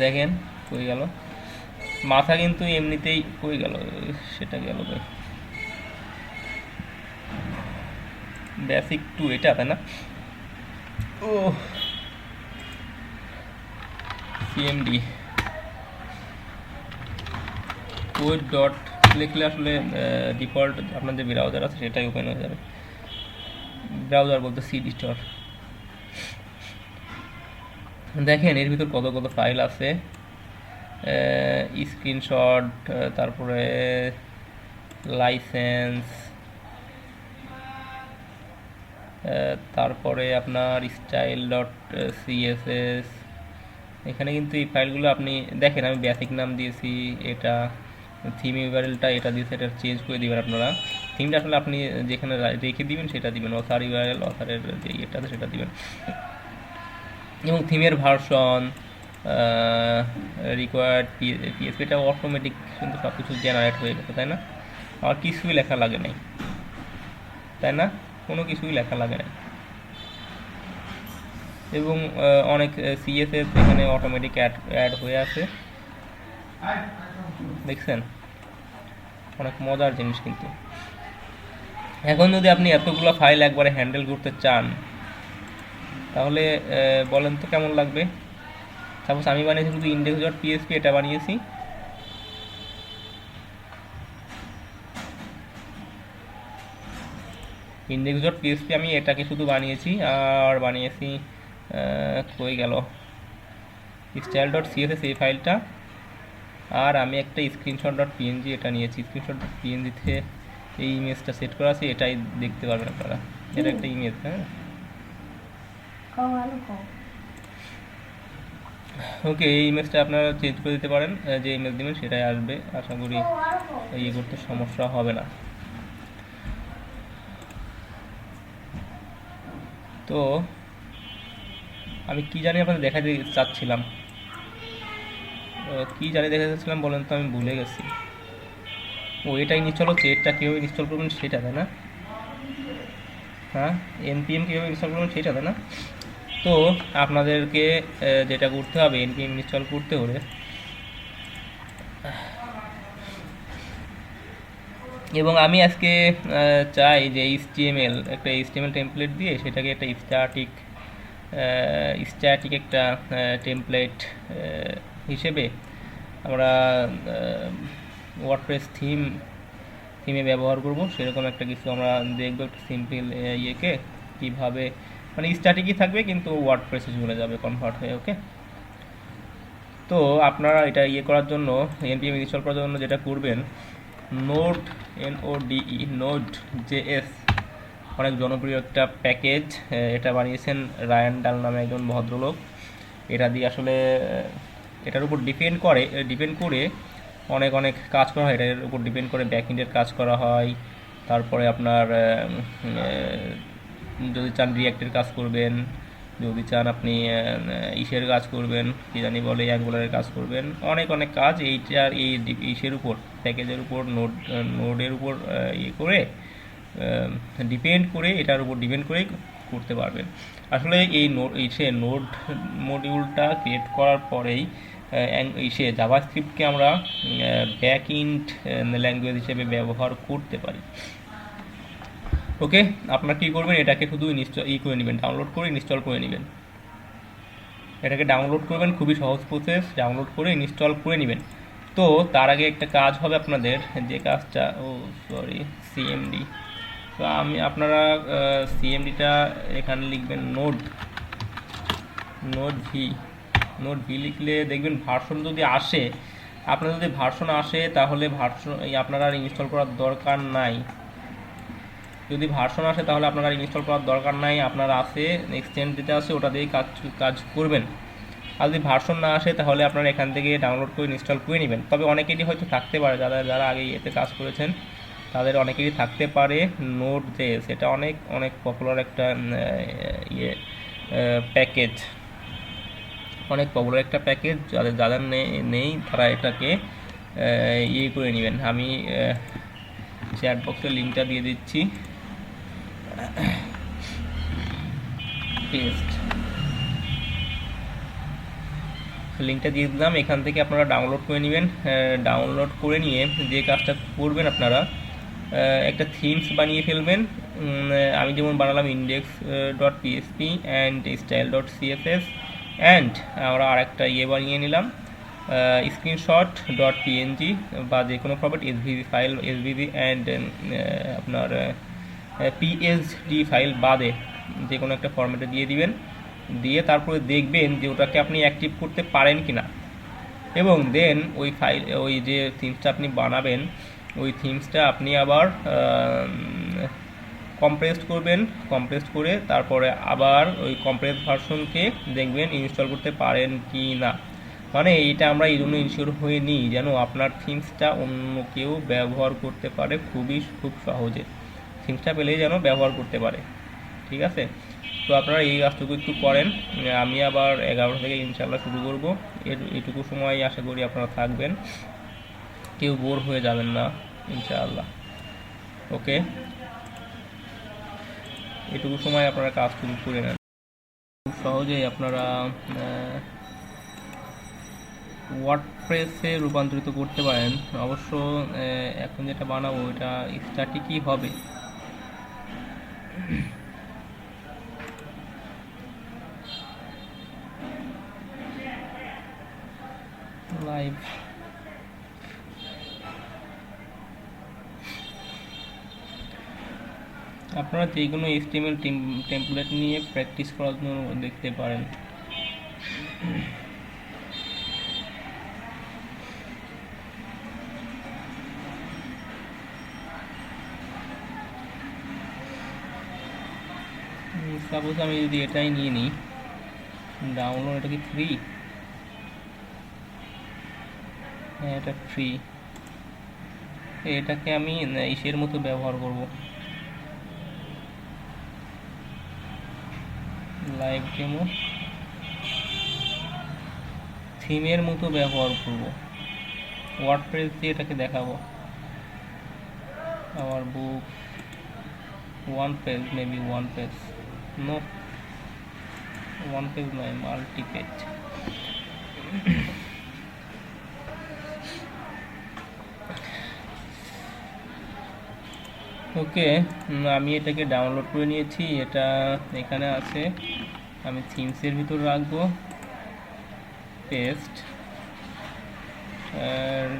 দেখেন কই গেল মাথা, কিন্তু এমনিতেই কই গেল, সেটা গেল basic2 এটা, তাই না? ও cmd code.json লিখলে আসলে ডিফল্ট আপনার যে ব্রাউজার আছে সেটাই ওপেন হয়ে যাবে। ব্রাউজার বলতে সিডি স্টোর। দেখেন এর ভিতর কত কত ফাইল আছে, স্ক্রিনশট, তারপরে লাইসেন্স, তারপরে আপনার স্টাইল ডট সিএসএস। এখানে কিন্তু এই ফাইলগুলো আপনি দেখেন আমি বেসিক নাম দিয়েছি, এটা থিম ইউআরএলটা এটা দিয়েছে, এটা চেঞ্জ করে দিবেন আপনারা। থিমটা আসলে আপনি যেখানে রেখে দিবেন সেটা দিবেন, অথার ইউআরএল অথারের যে ইয়েটা আছে সেটা দিবেন। এবং থিমের ভার্সন, রিকোয়ার্ড পিএসপিটা অটোমেটিক কিন্তু সব কিছু জেনারেট হয়ে গেছে, তাই না? আর কিছুই লেখা লাগে নাই, তাই না? কোনো কিছুই লেখা লাগে নাই। এবং অনেক সিএসএস এখানে অটোমেটিক অ্যাড হয়ে আছে, দেখছেন? অনেক মজার জিনিস কিন্তু। এখন যদি আপনি এতগুলো ফাইল একবারে হ্যান্ডেল করতে চান তাহলে বলেন তো কেমন লাগবে? সাপোজ আমি বানিয়েছি শুধু index.php, এটা বানিয়েছি। index.php আমি এটাকে শুধু বানিয়েছি, আর বানিয়েছি কই গেল style.css এই ফাইলটা, আর আমি একটা screenshot.png এটা নিয়েছি। screenshot.png-তে এই ইমেজটা সেট করা আছে, এটাই দেখতে পারবেন আপনারা। এটা একটা ইমেজ, হ্যাঁ ওকে। এই ইমেজটা আপনারা চেঞ্জ করে দিতে পারেন, যে ইমেজ দিবেন সেটাই আসবে। আশা করি ইয়ে করতে সমস্যা হবে না। তো আমি কি জানি আপনাদের দেখাতে চাচ্ছিলাম, কি জানি দেখাতে চাচ্ছিলাম বলেন তো, আমি ভুলে গেছি। ও এটা ইনস্টল হচ্ছে, এটা কীভাবে ইনস্টল করবেন সেটা, তাই না? হ্যাঁ, npm কীভাবে ইনস্টল করবেন সেটা, তাই না? তো আপনাদেরকে যেটা করতে হবে, npm ইনস্টল করতে হলে এবং আমি আজকে চাই যে একটা HTML টেমপ্লেট দিয়ে সেটাকে একটা স্ট্যাটিক একটা টেমপ্লেট হিসেবে আমরা ওয়ার্ডপ্রেস থিমে ব্যবহার করব। সেরকম একটা কিছু আমরা দেখবো, একটা সিম্পল ইয়েকে কীভাবে, মানে স্ট্যাটিকই থাকবে কিন্তু ওয়ার্ডপ্রেসে চলে যাবে কনভার্ট হয়ে। ওকে, তো আপনারা এটা করার জন্য, npm ইনস্টল করার জন্য যেটা করবেন, Node.js অনেক জনপ্রিয় একটা প্যাকেজ, এটা বানিয়েছেন রায়ান ডাল নামে একজন ভদ্রলোক। এটা দিয়ে আসলে এটার উপর ডিপেন্ড করে অনেক কাজ করা হয়। এটার উপর ডিপেন্ড করে ব্যাকএন্ডের কাজ করা হয়। তারপরে আপনার যদি চান রিঅ্যাক্টের কাজ করবেন, যদি চান আপনি ইসের কাজ করবেন, কি জানি বলে, অ্যাঙ্গুলারের কাজ করবেন, অনেক কাজ এইটার এই ইসের উপর, প্যাকেজের উপর, নোডের উপর করে এটার উপর ডিপেন্ড করেই করতে পারবেন। আসলে এই নোড মডিউলটা ক্রিয়েট করার পরেই জাভাস্ক্রিপ্টকে আমরা ব্যাকএন্ড ল্যাঙ্গুয়েজ হিসেবে ব্যবহার করতে পারি। ওকে, আপনারা কী করবেন, এটাকে শুধু করে নেবেন, ডাউনলোড করে ইনস্টল করে নেবেন। এটাকে ডাউনলোড করবেন, খুবই সহজ প্রসেস, ডাউনলোড করে ইনস্টল করে নেবেন। তো তার আগে একটা কাজ হবে আপনাদের, যে কাজটা সিএমডি। তো আপনারা সিএমডিটা এখানে লিখবেন নোড ভি লিখলে দেখবেন ভার্সন যদি আসে, আপনার যদি ভার্সন আসে তাহলে আপনারা আর ইনস্টল করার দরকার নাই। যদি ভার্সন আসে তাহলে আপনারা ইনস্টল করার দরকার নাই, আপনার আছে এক্সটেন্ড যেটা আছে ওটা দিয়ে কাজ করবেন। আর যদি ভার্সন না আসে তাহলে আপনারা এখান থেকে ডাউনলোড করে ইনস্টল করে নেবেন। তবে অনেকেরই হয়তো থাকতে পারে, যারা আগে এতে কাজ করেছেন তাদের অনেকেরই থাকতে পারে Node.js। এটা অনেক পপুলার একটা প্যাকেজ, যাদের নেই তারা এটাকে করে নেবেন। আমি চ্যাট বক্সের লিঙ্কটা দিয়ে দিচ্ছি, লিঙ্কটা দিয়ে দিলাম। এখান থেকে আপনারা ডাউনলোড করে নেবেন। ডাউনলোড করে নিয়ে যে কাজটা করবেন, আপনারা একটা থিমস বানিয়ে ফেলবেন। আমি যেমন বানালাম index.php অ্যান্ড style.css, অ্যান্ড আমরা আরেকটা বানিয়ে নিলাম স্ক্রিনশট ডট পিএনজি বা যে কোনো format SVV file, SVV and আপনার পিএসডি ফাইল বাদে যে কোনো একটা ফরম্যাটে দিয়ে দিবেন, দিয়ে তারপরে দেখবেন যে ওটাকে আপনি অ্যাক্টিভ করতে পারেন কি না, এবং দেন ওই ফাইল, ওই যে থিমসটা আপনি বানাবেন, ওই থিমসটা আপনি আবার কম্প্রেসড করবেন, কম্প্রেসড করে তারপরে আবার ওই কম্প্রেস ভার্সনকে দেখবেন ইনস্টল করতে পারেন কি না। মানে এইটা আমরা এই জন্য ইনশিওর হয়ে নিই যেন আপনার থিমসটা অন্য কেউ ব্যবহার করতে পারে খুব সহজে, থিমসটা পেলেই যেন ব্যবহার করতে পারে। ঠিক আছে, তো আপনারা এই কাজটুকু একটু করেন। আমি আবার 11টা থেকে ইনশাল্লাহ শুরু করব। এটুকু সময় আশা করি আপনারা থাকবেন, কেউ বোর হয়ে যাবেন না ইনশাআল্লাহ। ওকে, এটুকু সময় আপনারা কাজটুকু করে নেন, খুব সহজেই আপনারা ওয়ার্ডপ্রেসে রূপান্তরিত করতে পারেন। অবশ্য এখন যেটা বানাবো এটা স্ট্যাটিকই হবে। লাইভ আপনারা যে কোনো HTML টেমপ্লেট নিয়ে প্র্যাকটিস করার জন্য দেখতে পারেন। সাপোজ আমি যদি এটাই নিয়ে নিই ডাউনলোড, এটা কি ফ্রি? হ্যাঁ, এটা ফ্রি। এটাকে আমি ইসের মতো ব্যবহার করব, লাইভ ডেমো থিমের মতো ব্যবহার করব, ওয়ার্ডপ্রেস দিয়ে এটাকে দেখাবো। আমার book one page, maybe one page, no one page নয়, মাল্টি পেজ। ওকে, আমি এটাকে ডাউনলোড করে নিয়েছি, এটা এখানে আছে। আমি থিমসের ভিতর রাখবো, পেস্ট,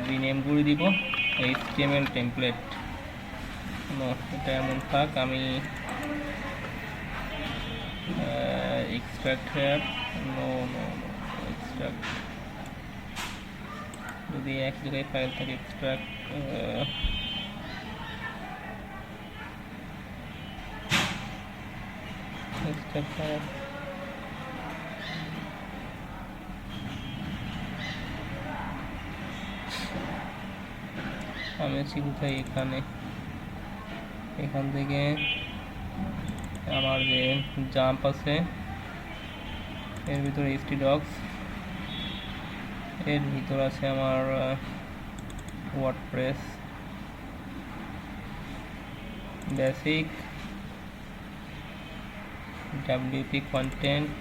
রিনেম করে দিব HTML টেমপ্লেট। এটা এমন থাক, আমি এক্সট্রাক্ট হেয়ার, নো এক্সট্রাক্ট, যদি এক জায়গায় ফাইল থাকে এক্সট্রাক্ট, আমি আছি কোথায়, এখান থেকে আমার যে জাম্প আছে এর ভিতরে htdocs, এর ভিতর আছে আমার ওয়ার্ডপ্রেস বেসিক, WP কন্টেন্ট,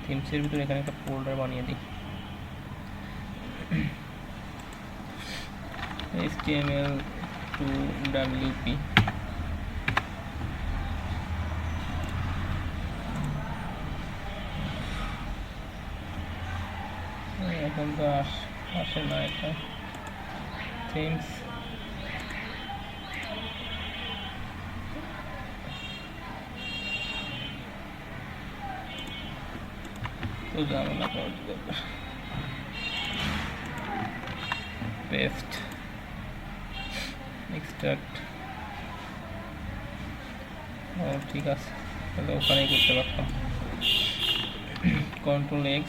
থিমসের ভিতরে এখানে একটা ফোল্ডার বানিয়ে দিই, HTML to WP। এখন তো আসে না এটা, থিমস তো ঝামেলা করার দরকার, পেস্ট, এক্সট্রাক্ট, ঠিক আছে, তাহলে ওখানেই করতে পারতাম। Ctrl+X,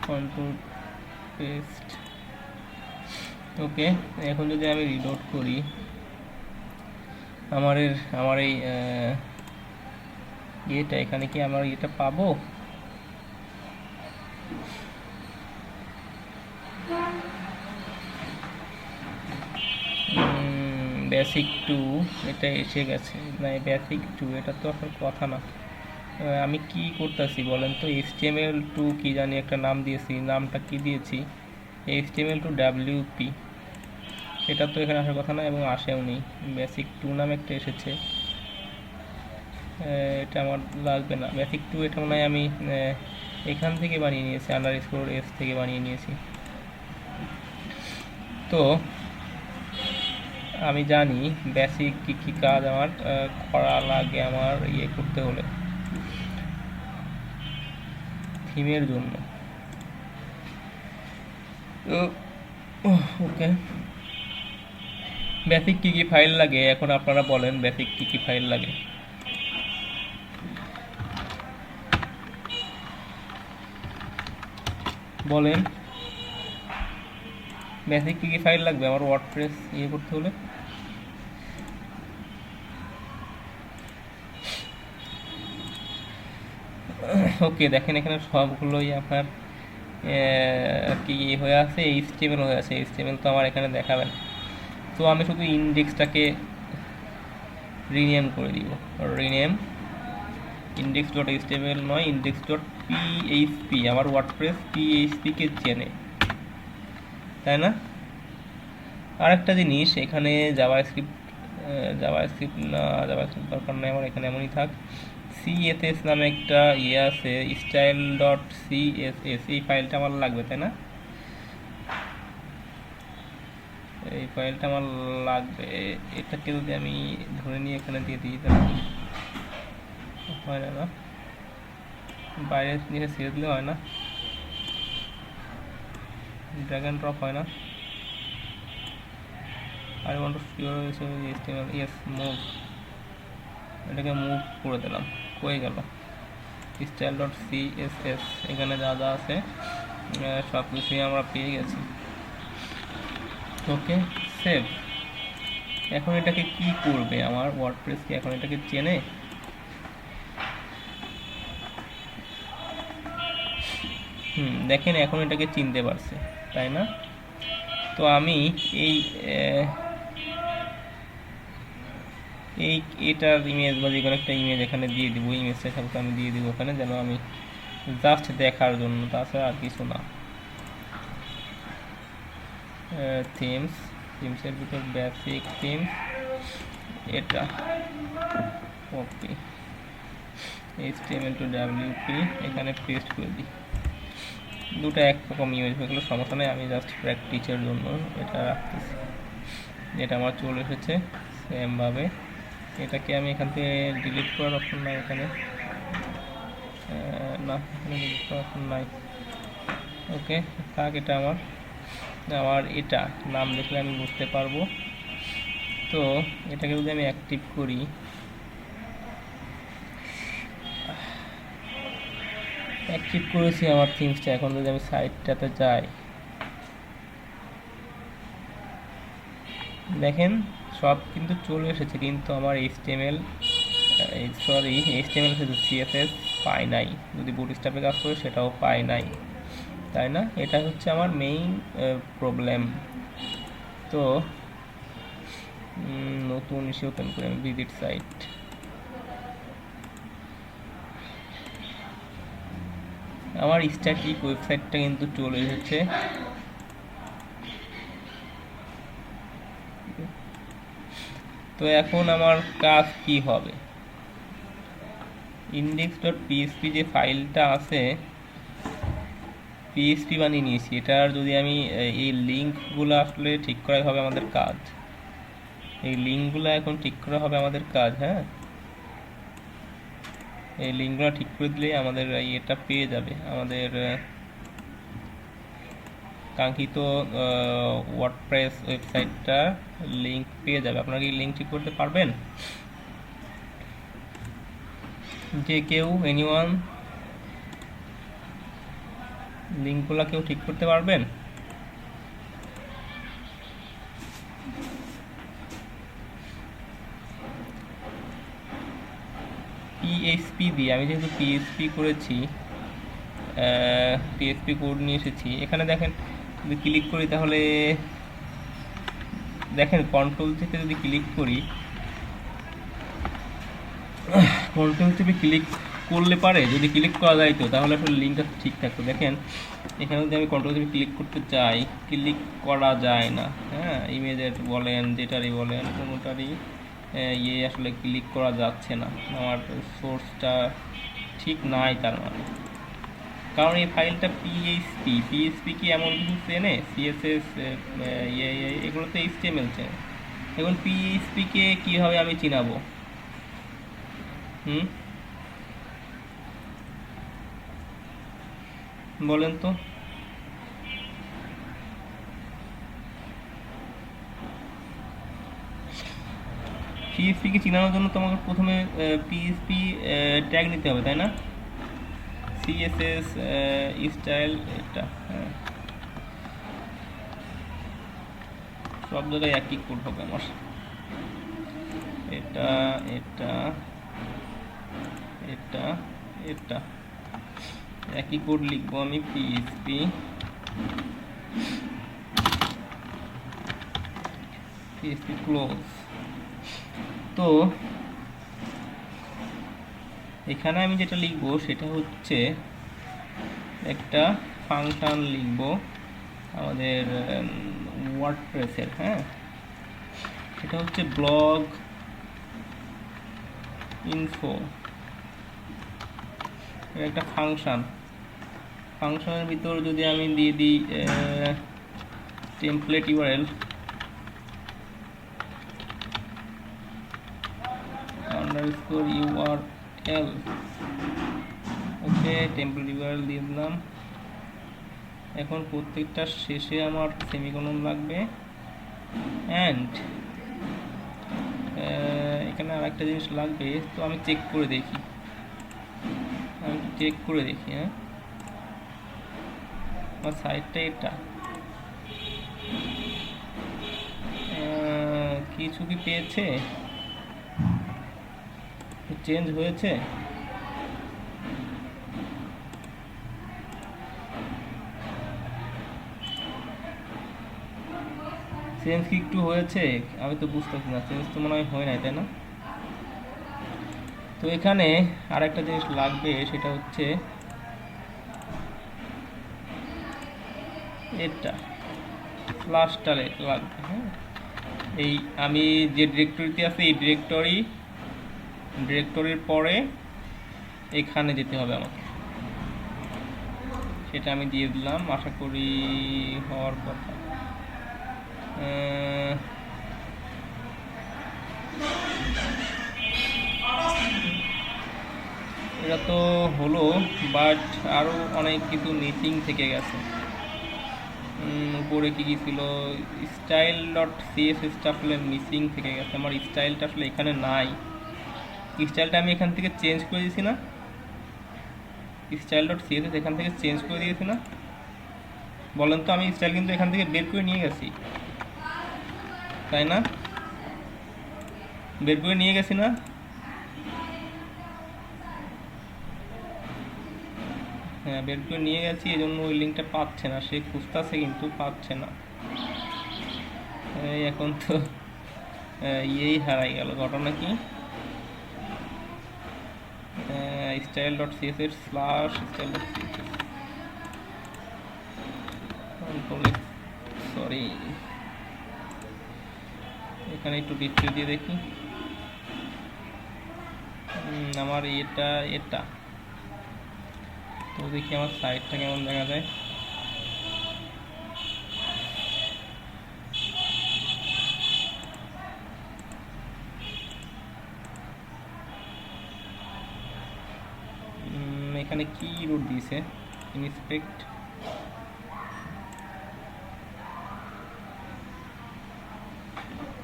control paste. ওকে, এখন যদি আমি রিলোড করি, আমার এই এটা এখানে কি আমার এটা পাবো? বেসিক 2 এটা এসে গেছে না, বেসিক 2 এটা তো আসলে কথা না। আমি কি করতেছি বলেন তো, HTML2 কি জানি একটা নাম দিয়েছি, নামটা কি দিয়েছি, HTML to WP, সেটা তো এখানে আসার কথা না এবং আসেও নি, বেসিক 2 নামে একটা এসেছে। এটা আমার লাগবে না। বেসিক টু এটা মনে হয় আমি এখান থেকে বানিয়ে নিয়েছি, আন্ডারস্কোর এস থেকে বানিয়ে নিয়েছি। তো আমি জানি বেসিক কী কী কাজ আমার করা লাগে আমার ইয়ে করতে হলে থিমের জন্য। ওকে, বেসিক কী কী ফাইল লাগে এখন আপনারা বলেন, বেসিক কী কী ফাইল লাগে? বলেন বেসিক কী কী ফাইল লাগবে আমার ওয়ার্ডপ্রেস ইয়ে করতে হলে? ওকে, দেখেন এখানে সবগুলোই আপনার কি হয়ে আছে, এইচটিএমএল হয়ে আছে। এইচটিএমএল তো আমার এখানে দেখাবেন, তো আমি শুধু ইন্ডেক্সটাকে রিনেম করে দিব। রিনেম ইন্ডেক্স ডট এইচটিএমএল নয়, ইন্ডেক্স ডট পিএইচপি। আমার ওয়ার্ডপ্রেস পিএইচপিকে চেনে, তাই না? আরেকটা জিনিস, এখানে জাভাস্ক্রিপ্ট না, জাভাস্ক্রিপ্ট দরকার নেই আমার, এখানে এমনই থাক। সিএসএস নামে একটা ইয়ে আছে, স্টাইল ডট সিএসএস, এই ফাইলটা আমার লাগবে, তাই না? এই ফাইলটা আমার লাগবে। এটাকে যদি আমি ধরে নিয়ে এখানে দিয়ে দিই তাহলে হয় না, বাইরে নিয়ে ছেড়ে দিলে হয় না, ড্র্যাগ অ্যান্ড ড্রপ হয় না। I want to store HTML, yes, move, এটাকে মুভ করে দিলাম, হয়ে গেল। স্টাইল ডট সিএসএস এখানে যা যা আছে সব কিছুই আমরা পেয়ে গেছি। ওকে, সেভ। এখন এটাকে কি করবে আমার ওয়ার্ডপ্রেস? কি এখন এটাকে চেনে? দেখেন এখন এটাকে চিনতে পারছে, তাই না? তো আমি এটার ইমেজ বা যে কোনো একটা ইমেজ এখানে দিয়ে দিব, ইমেজটা সাথে আমি দিয়ে দিব ওখানে, যেন আমি জাস্ট দেখার জন্য, তাছাড়া আর কিছু না। থিমসের ভিতর বেসিক থিমস এটা, ওকে, HTML টু WP এখানে পেস্ট করে দিই। দুটো একরকম ইমেজ হয়ে গেলো, সমস্যা নেই, আমি জাস্ট প্র্যাকটিসের জন্য এটা রাখতেছি। এটা আমার চলে এসেছে সেমভাবে। এটাকে আমি এখান থেকে ডিলিট করার অপশন নাই এখানে, না এখানে ডিলিট করার অপশন নাই। ওকে থাক, এটা আমার এটা নাম দেখলে আমি বুঝতে পারবো। তো এটাকে যদি আমি অ্যাক্টিভ করি, অ্যাক্টিভ করেছি আমার থিমসটা। এখন যদি আমি সাইটটাতে যাই, দেখেন সব কিন্তু চলে এসেছে, কিন্তু আমার HTML CSS পাই নাই। যদি বুটস্ট্র্যাপে কাজ করে সেটাও পাই নাই, তাই না? এটা হচ্ছে আমার মেইন প্রবলেম। তো নতুন ইস্যু ওপেন করে আমি ভিজিট সাইট, আমার স্ট্যাটিক ওয়েবসাইটটা কিন্তু চলে এসেছে। তো এখন আমার কাজ কি হবে? index.php যে ফাইলটা আছে, PHP বানিয়ে নিয়েছি, এটার যদি আমি এই লিঙ্কগুলো আসলে ঠিক করাই হবে আমাদের কাজ। এই লিঙ্কগুলো এখন ঠিক করা হবে আমাদের কাজ। হ্যাঁ, এই লিঙ্কগুলো ঠিক করে দিলেই আমাদের এটা পেয়ে যাবে, আমাদের কাঙ্ক্ষিত ওয়ার্ডপ্রেস ওয়েবসাইটটা লিঙ্ক পেয়ে যাবে। আপনারা কি লিঙ্ক ঠিক করতে পারবেন? যে কেউ, এনিওয়ান, লিঙ্কগুলো কেউ ঠিক করতে পারবেন? PHP দিয়ে, আমি যেহেতু PHP করেছি, PHP কোড নিয়ে এসেছি, এখানে দেখেন যদি ক্লিক করি তাহলে দেখেন কন্ট্রোল থেকে যদি ক্লিক করি, কন্ট্রোল থেকে ক্লিক করলে পারে, যদি ক্লিক করা যায় তো তাহলে আসলে লিঙ্কটা ঠিক থাকতো। দেখেন এখানে যদি আমি কন্ট্রোল থেকে ক্লিক করতে চাই, ক্লিক করা যায় না। হ্যাঁ, ইমেজের বলেন যেটারই বলেন কোনোটারই ইয়ে আসলে ক্লিক করা যাচ্ছে না, আমার সোর্সটা ঠিক নাই তার মানে। কারণ এই ফাইলটা পিএইচপি কি এমন কিছু চেনে? সিএসএস এগুলো তো এইচটিএমএল চেনে। এখন পিএইচপিকে কীভাবে আমি চিনাবো? বলেন তো। পিএইচপিকে চিনানোর জন্য তোমাকে প্রথমে পিএইচপি ট্যাগ নিতে হবে, তাই না? সিএসএস স্টাইল, এটা হ্যাঁ, সব জায়গায় একই কোড হবে আমার। এটা এটা এটা এটা একই কোড লিখবো আমি, পিএইচপি ক্লোজ। তো এখানে আমি যেটা লিখবো সেটা হচ্ছে একটা ফাংশন লিখবো আমাদের ওয়ার্ডপ্রেসের, হ্যাঁ, এটা হচ্ছে ব্লগ ইনফো, একটা ফাংশনের ভিতর যদি আমি দিয়ে দিই টেমপ্লেট ইউআরএল আন্ডারস্কোর ইউআরএল, ওকে, টেমপ্লেট ইউআরএল দিয়ে দিলাম। এখন প্রত্যেকটার শেষে আমার সেমিকোলন লাগবে। অ্যান্ড এখানে আর একটা জিনিস লাগবে, তো আমি চেক করে দেখি, হ্যাঁ, আমার সাইটটা এটা কিছু কি পেয়েছে, চেঞ্জ হয়েছে? চেঞ্জ কি একটু হয়েছে? আমি তো বুঝতেছি না, চেঞ্জ তো মনে হয় নাই, তাই না? তো এখানে আর একটা জিনিস লাগবে, সেটা হচ্ছে এটা ফ্লাশটারে লাগবে, হ্যাঁ। এই আমি যে ডিরেক্টরিতে আছে এই ডিরেক্টরির পরে এখানে যেতে হবে আমাকে, সেটা আমি দিয়ে দিলাম, আশা করি হওয়ার কথা। এটা তো হলো, বাট আরও অনেক কিছু মিসিং থেকে গেছে। উপরে কী ছিল, স্টাইল ডট সিএসএসটা আসলে মিসিং থেকে গেছে, আমার স্টাইলটা আসলে এখানে নাই। স্টাইলটা আমি এখান থেকে চেঞ্জ করে দিয়েছি না, স্টাইল ডট সিএসএস এখান থেকে চেঞ্জ করে দিয়েছি না? বলেন তো, আমি স্টাইল কিন্তু এখান থেকে বের করে নিয়ে গেছি, তাই না? বের করে নিয়ে গেছি না? হ্যাঁ, বের করে নিয়ে গেছি, এই জন্য ওই লিঙ্কটা পাচ্ছে না, সে খুঁজতেছে কিন্তু পাচ্ছে না। এখন তো ইয়েই হারাই গেল, ঘটনা কি? Style dot CSS slash style dot CSS, sorry, এখানে একটু ডিসপ্লে দিয়ে দেখি আমার এটা তো দেখি আমার সাইটটা কেমন দেখা যায়। এখানে কি রুট দিয়েছে, inspect,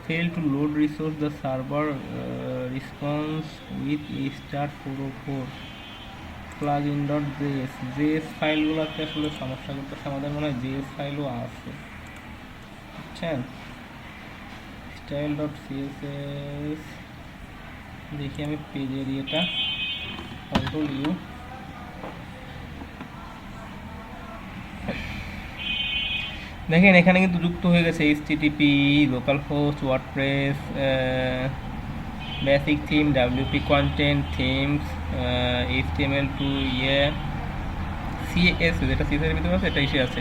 fail to load resource, the server response with star404 plugin.js ফাইলগুলোতে আসলে সমস্যা করতেছে, আমাদের মনে হয় js ফাইলও আছে, বুঝছেন? স্টাইল ডট সিএসএস, দেখি আমি পেজের ইয়েটা, কন্ট্রোল ইউ, দেখেন এখানে কিন্তু যুক্ত হয়ে গেছে http localhost WordPress basic theme wp content themes html2 css, যেটা css এর ভিতরে আছে এটা এসে আছে।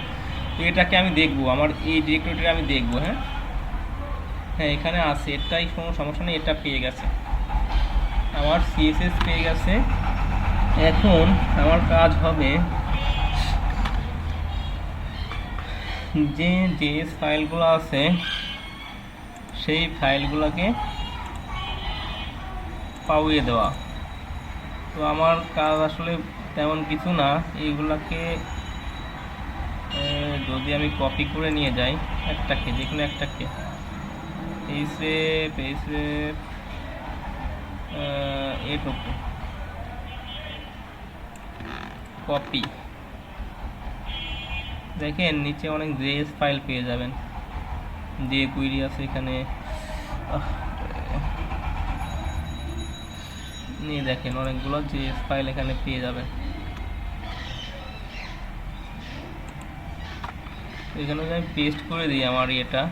তো এটাকে আমি দেখবো, আমার এই ডিরেক্টরিটা আমি দেখবো, হ্যাঁ, হ্যাঁ এখানে আছে, এটাই কোনো সমস্যা নেই, এটা পেয়ে গেছে আমার, সিএসএস পেয়ে গেছে। এখন আমার কাজ হবে যে জেএস ফাইলগুলো আছে সেই ফাইলগুলোকে পাওয়িয়ে দেওয়া। তো আমার কাজ আসলে তেমন কিছু না, এইগুলাকে যদি আমি কপি করে নিয়ে যাই একটাকে, যে কোনো একটাকে, এইচএফ এটুকু কপি, দেখেন নিচে অনেক জেএস ফাইল পেয়ে যাবেন, যে কুইরি আছে এখানে নিয়ে দেখেন অনেকগুলো জেএস ফাইল এখানে পেয়ে যাবেন। এখানে যদি আমি পেস্ট করে দিই আমার এটা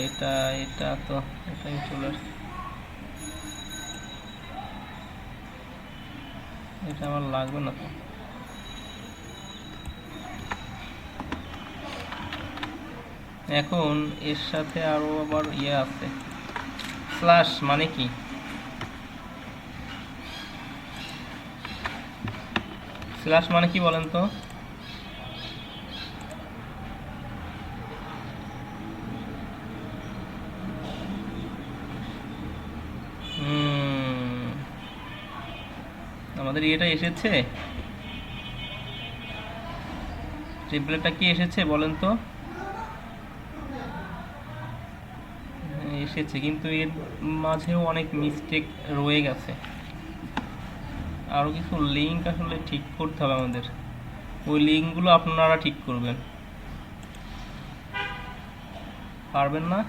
এটা এটা তো এটাই চলে আসছে, এটা আমার লাগবে না তো। এখন এর সাথে আরো আবার ইয়ে আছে, স্ল্যাশ মানে কি, স্ল্যাশ মানে কি বলেন তো? আমাদের এটা এসেছে, টেমপ্লেটটা কি এসেছে বলেন তো? এসেছে, কিন্তু এর মাঝেও অনেক মিস্টেক রয়ে গেছে, আরও কিছু লিঙ্ক আসলে ঠিক করতে হবে আমাদের, ওই লিঙ্কগুলো আপনারা ঠিক করবেন, পারবেন না?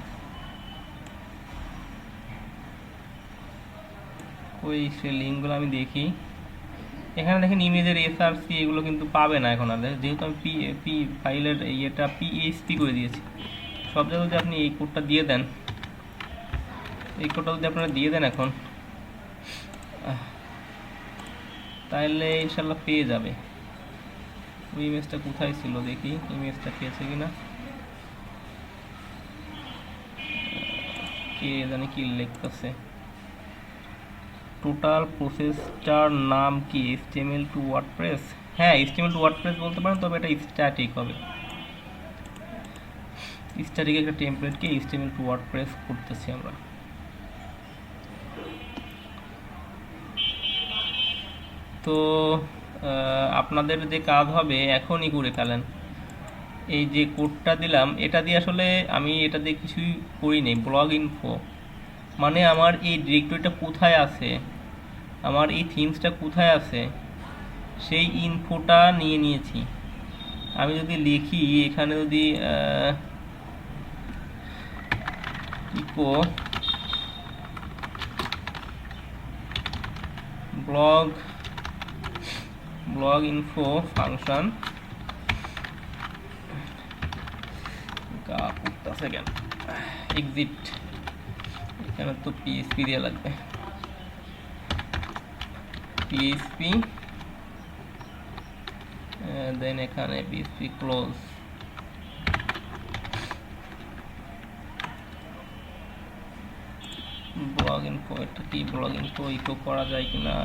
ওই সে লিঙ্কগুলো আমি দেখি, এখানে দেখেন ইমেজের এসআরসি এগুলো কিন্তু পাবে না এখন আর, যেহেতু আমি পি ফাইলের ইয়েটা পিএইচপি করে দিয়েছি। সব জায়গায় যদি আপনি এই কোডটা দিয়ে দেন, এই কোডটা যদি আপনারা দিয়ে দেন এখন, তাহলে ইনশাল্লাহ পেয়ে যাবে। ওই ইমেজটা কোথায় ছিল দেখি, ইমেজটা পেয়েছে কিনা, কে জানি কি লিখতেছে, টোটাল প্রসেসটার নাম কি HTML টু ওয়ার্ডপ্রেস? হ্যাঁ HTML টু ওয়ার্ডপ্রেস বলতে পারেন, তবে এটা স্ট্যাটিক হবে, স্ট্যাটিক একটা টেমপ্লেটকে HTML টু ওয়ার্ডপ্রেস করতেছি আমরা। তো আপনাদের যে কাজ হবে এখনই করে ফেলেন, এই যে কোডটা দিলাম এটা দিয়ে আসলে আমি এটা দিয়ে কিছুই করি নেই, ব্লগ ইনফো মানে আমার এই ডিরেক্টরিটা কোথায় আছে, আমার এই থিমসটা কোথায় আছে সেই ইনফোটা নিয়ে নিয়েছি। আমি যদি লিখি এখানে, যদি echo blog info function second exit, এখানে তো পিএইচপি দেওয়া লাগবে, পিএইচপি দেন এখানে পিএইচপি ক্লোজ, ব্লগ ইনফো, এটা কি ব্লগ ইনফো ইকো করা যায় কিনা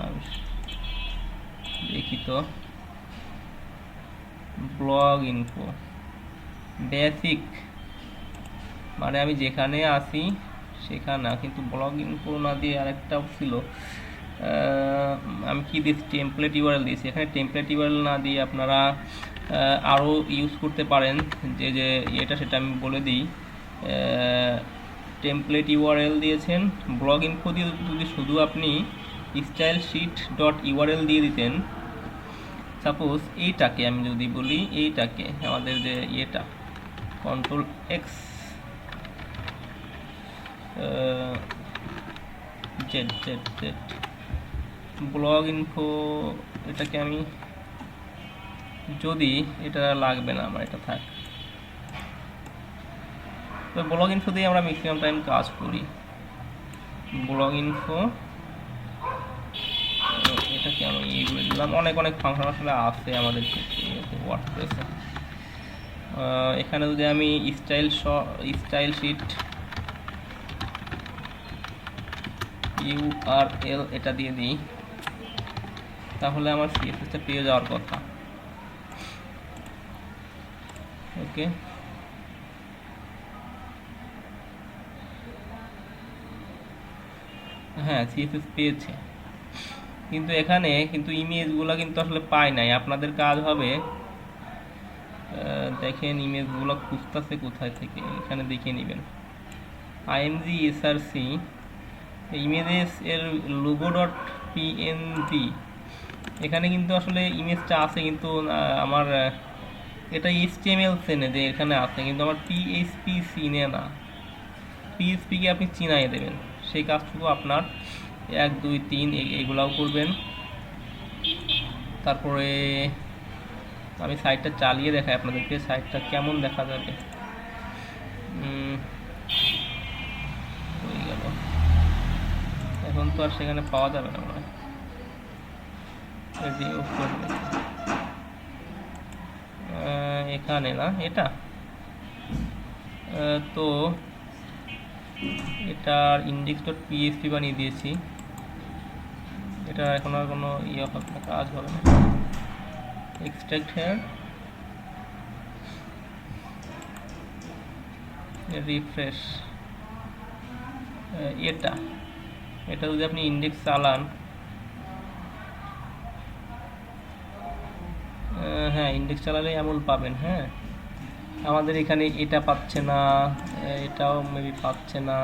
দেখি তো। ব্লগ ইনফো বেসিক মানে আমি যেখানে আসি সেখানে, কিন্তু ব্লগ ইনফো না দিয়ে আরেকটাও ছিল, আমি কি দিয়েছি, টেমপ্লেট ইউআরএল দিয়েছি। এখানে টেমপ্লেট ইউআরএল না দিয়ে আপনারা আরও ইউজ করতে পারেন, যে যে এটা সেটা আমি বলে দিই। টেমপ্লেট ইউআরএল দিয়েছেন, ব্লগ ইনফো দিয়ে যদি শুধু আপনি স্টাইল শিট ডট ইউআরএল দিয়ে দিতেন, সাপোজ এইটাকে আমি যদি বলি, এইটাকে আমাদের যে ইয়েটা control x Z Z Z blog info, এটাকে আমি যদি, এটা লাগবে না আমার, এটা থাক, তো ব্লগ ইনফো দিয়ে আমরা ম্যাক্সিমাম টাইম কাজ করি। ব্লগ ইনফো এটাকে আমি ইয়ে করে দিলাম, অনেক অনেক ফাংশন আসলে আছে আমাদের ওয়ার্ডপ্রেসে, এখানে যদি আমি স্টাইল শিট URL এটা দিয়ে দিই, তাহলে আমার CSS-টা পেয়ে যাওয়ার কথা। ওকে, হ্যাঁ CSS পেয়েছে, কিন্তু এখানে কিন্তু ইমেজগুলো কিন্তু আসলে পাই নাই। আপনাদের কাজ হবে, দেখেন ইমেজগুলো খুঁজতেছে কোথায় থেকে, এখানে দেখে নেবেন img src ইমেজেস এর logo.png, এখানে কিন্তু আসলে ইমেজটা আছে, কিন্তু আমার এটা HTML চেনে যে এখানে আছে, কিন্তু আমার PHP চিনে না। PHP কে আপনি চিনাই দেবেন, সেই কাজটুকু আপনার 1 2 3 এগুলাও করবেন। তারপরে আমি সাইটটা চালিয়ে দেখাই আপনাদেরকে, সাইটটা কেমন দেখা যাবে। হয়ে গেল, এখন তো আর সেখানে পাওয়া যাবে না মনে হয়। এখানে না, এটা তো এটার index.php বানিয়ে দিয়েছি, এটা এখন আর কোনো ইয়ে হবে না, কাজ হবে না। এক্সট্রাক্ট হেয়ার, রিফ্রেশ, এটা যদি আপনি ইন্ডেক্স চালান, হ্যাঁ ইন্ডেক্স চালালেই এমন পাবেন। হ্যাঁ, আমাদের এখানে এটা পাচ্ছে না, এটাও মেবি পাচ্ছে না,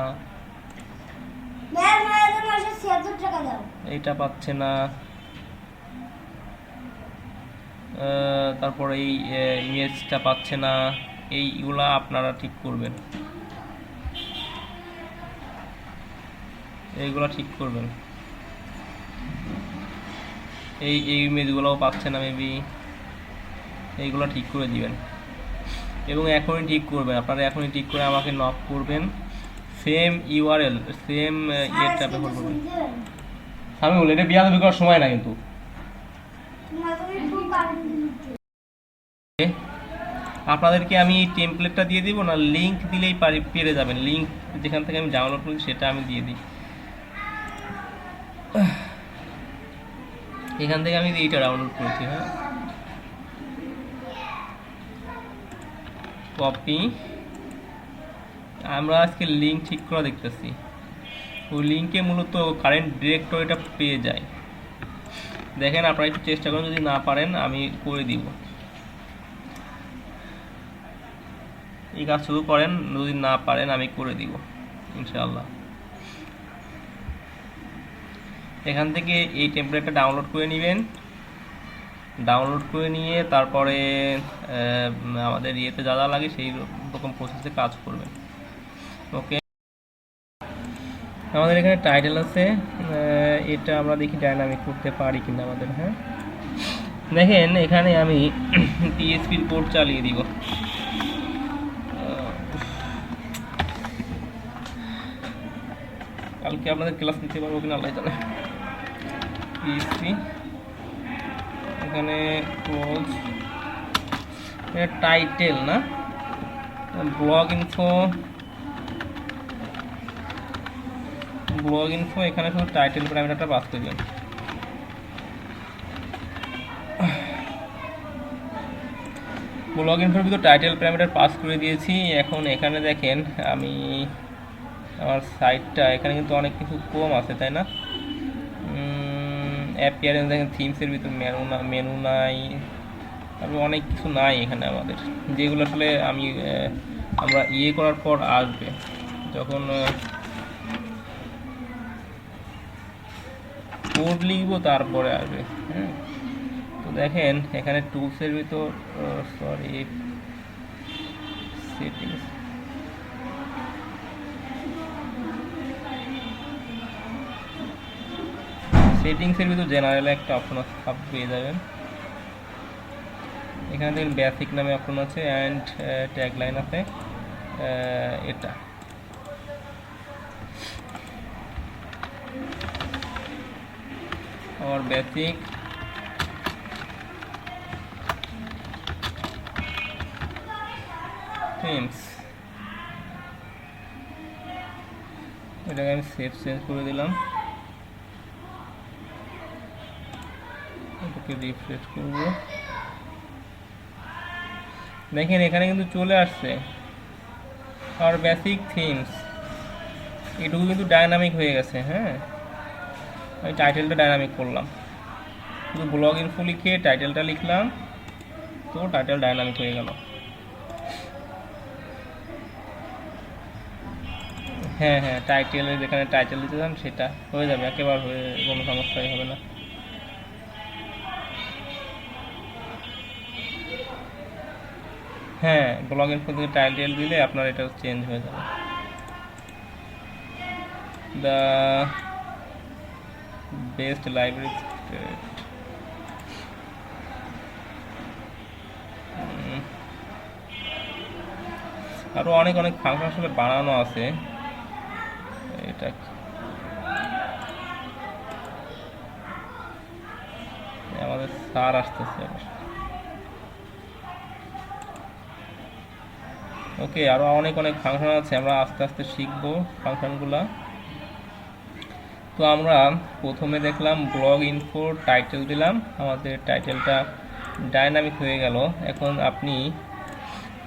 এটা পাচ্ছে না, তারপর এই ইমেজটা পাচ্ছে না। এইগুলা আপনারা ঠিক করবেন, এইগুলা ঠিক করবেন। এই ইমেজগুলোও পাচ্ছে না মেবি, এইগুলো ঠিক করে দিবেন এবং এখনই ঠিক করবেন। আপনারা এখনই ঠিক করে আমাকে নক করবেন, সেম URL সেম ইয়েটা ব্যবহার করবেন। আমি বলি এটা বিয়া করার সময় না, কিন্তু আপনাদেরকে আমি এই টেমপ্লেটটা দিয়ে দিব না, লিংক দিলেই পেরে যাবেন। লিংক যেখান থেকে আমি ডাউনলোড করি সেটা আমি দিয়ে দিই, এখান থেকে আমি এইটা ডাউনলোড করেছি। হ্যাঁ, কপি, আমরা আজকে লিঙ্ক ঠিক করে দেখতেছি, ওই লিঙ্কে মূলত কারেন্ট ডিরেক্টরিটা পেয়ে যায়। দেখেন আপনারা একটু চেষ্টা করেন, যদি না পারেন আমি করে দিব। এই কাজ শুরু করেন, যদি না পারেন আমি করে দিব ইনশাআল্লাহ। এখান থেকে এই টেমপ্লেটটা ডাউনলোড করে নেবেন, ডাউনলোড করে নিয়ে তারপরে আমাদের ইয়েতে যা যা লাগে সেই রকম প্রসেসে কাজ করবেন। ওকে, আমাদের এখানে টাইটেল আছে, এটা আমরা দেখি ডাইনামিক করতে পারি কিনা আমাদের। হ্যাঁ, দেখেন এখানে আমি PHP-র কোড চালিয়ে দিব। কালকে আপনাদের ক্লাস নিতে পারবো কিনা আল্লাহ জানে। PHP এখানে ক্লোজ, টাইটেল না, ব্লগ ইনফো, এখানে শুধু টাইটেল প্যারামিটারটা পাস করবেন। ব্লগ ইনফোর ভিতর টাইটেল প্যারামিটার পাস করে দিয়েছি। এখন এখানে দেখেন আমি আমার সাইটটা, এখানে কিন্তু অনেক কিছু কম আছে তাই না। অ্যাপিয়ারেন্স দেখেন, থিমসের ভিতর মেনু নাই, তারপরে অনেক কিছু নাই এখানে আমাদের, যেগুলো আসলে আমরা ইয়ে করার পর আসবে, যখন কোড লিখবো তারপরে আসবে। হ্যাঁ, তো দেখেন এখানে টুলসের ভিতর সেটিংসের ভিতর জেনারেলে একটা অপশন আছে, সব পেয়ে যাবেন। এখানে দেখেন বেসিক নামে অপশন আছে, অ্যান্ড ট্যাগলাইন আছে। এটা और बेसिक থিমস, এটাকে আমি সেভ চেঞ্জ করে দিলাম, এটাকে রিফ্রেশ করব। দেখেন এখানে কিন্তু চলে আসছে আর বেসিক থিমস, এটুকু কিন্তু ডায়নামিক হয়ে গেছে। হ্যাঁ, আমি টাইটেলটা ডায়নামিক করলাম, শুধু ব্লগ ইনফো লিখে টাইটেলটা লিখলাম, তো টাইটেল ডায়নামিক হয়ে গেল। হ্যাঁ হ্যাঁ, টাইটেলের যেখানে টাইটেল দিতেছিলাম সেটা হয়ে যাবে, একেবারে হয়ে, কোনো সমস্যাই হবে না। হ্যাঁ, ব্লগ ইনফো থেকে টাইটেল দিলে আপনার এটা চেঞ্জ হয়ে যাবে। দ্য বেস্ট লাইব্রেরি, আরও অনেক অনেক ফাংশন আসলে বানানো আছে। এটা আমাদের স্যার আসতেছে আবার। ওকে, আরও অনেক অনেক ফাংশন আছে, আমরা আস্তে আস্তে শিখবো ফাংশনগুলা। তো আমরা প্রথমে দেখলাম ব্লগ ইনফো টাইটেল দিলাম, আমাদের টাইটেলটা ডায়নামিক হয়ে গেল। এখন আপনি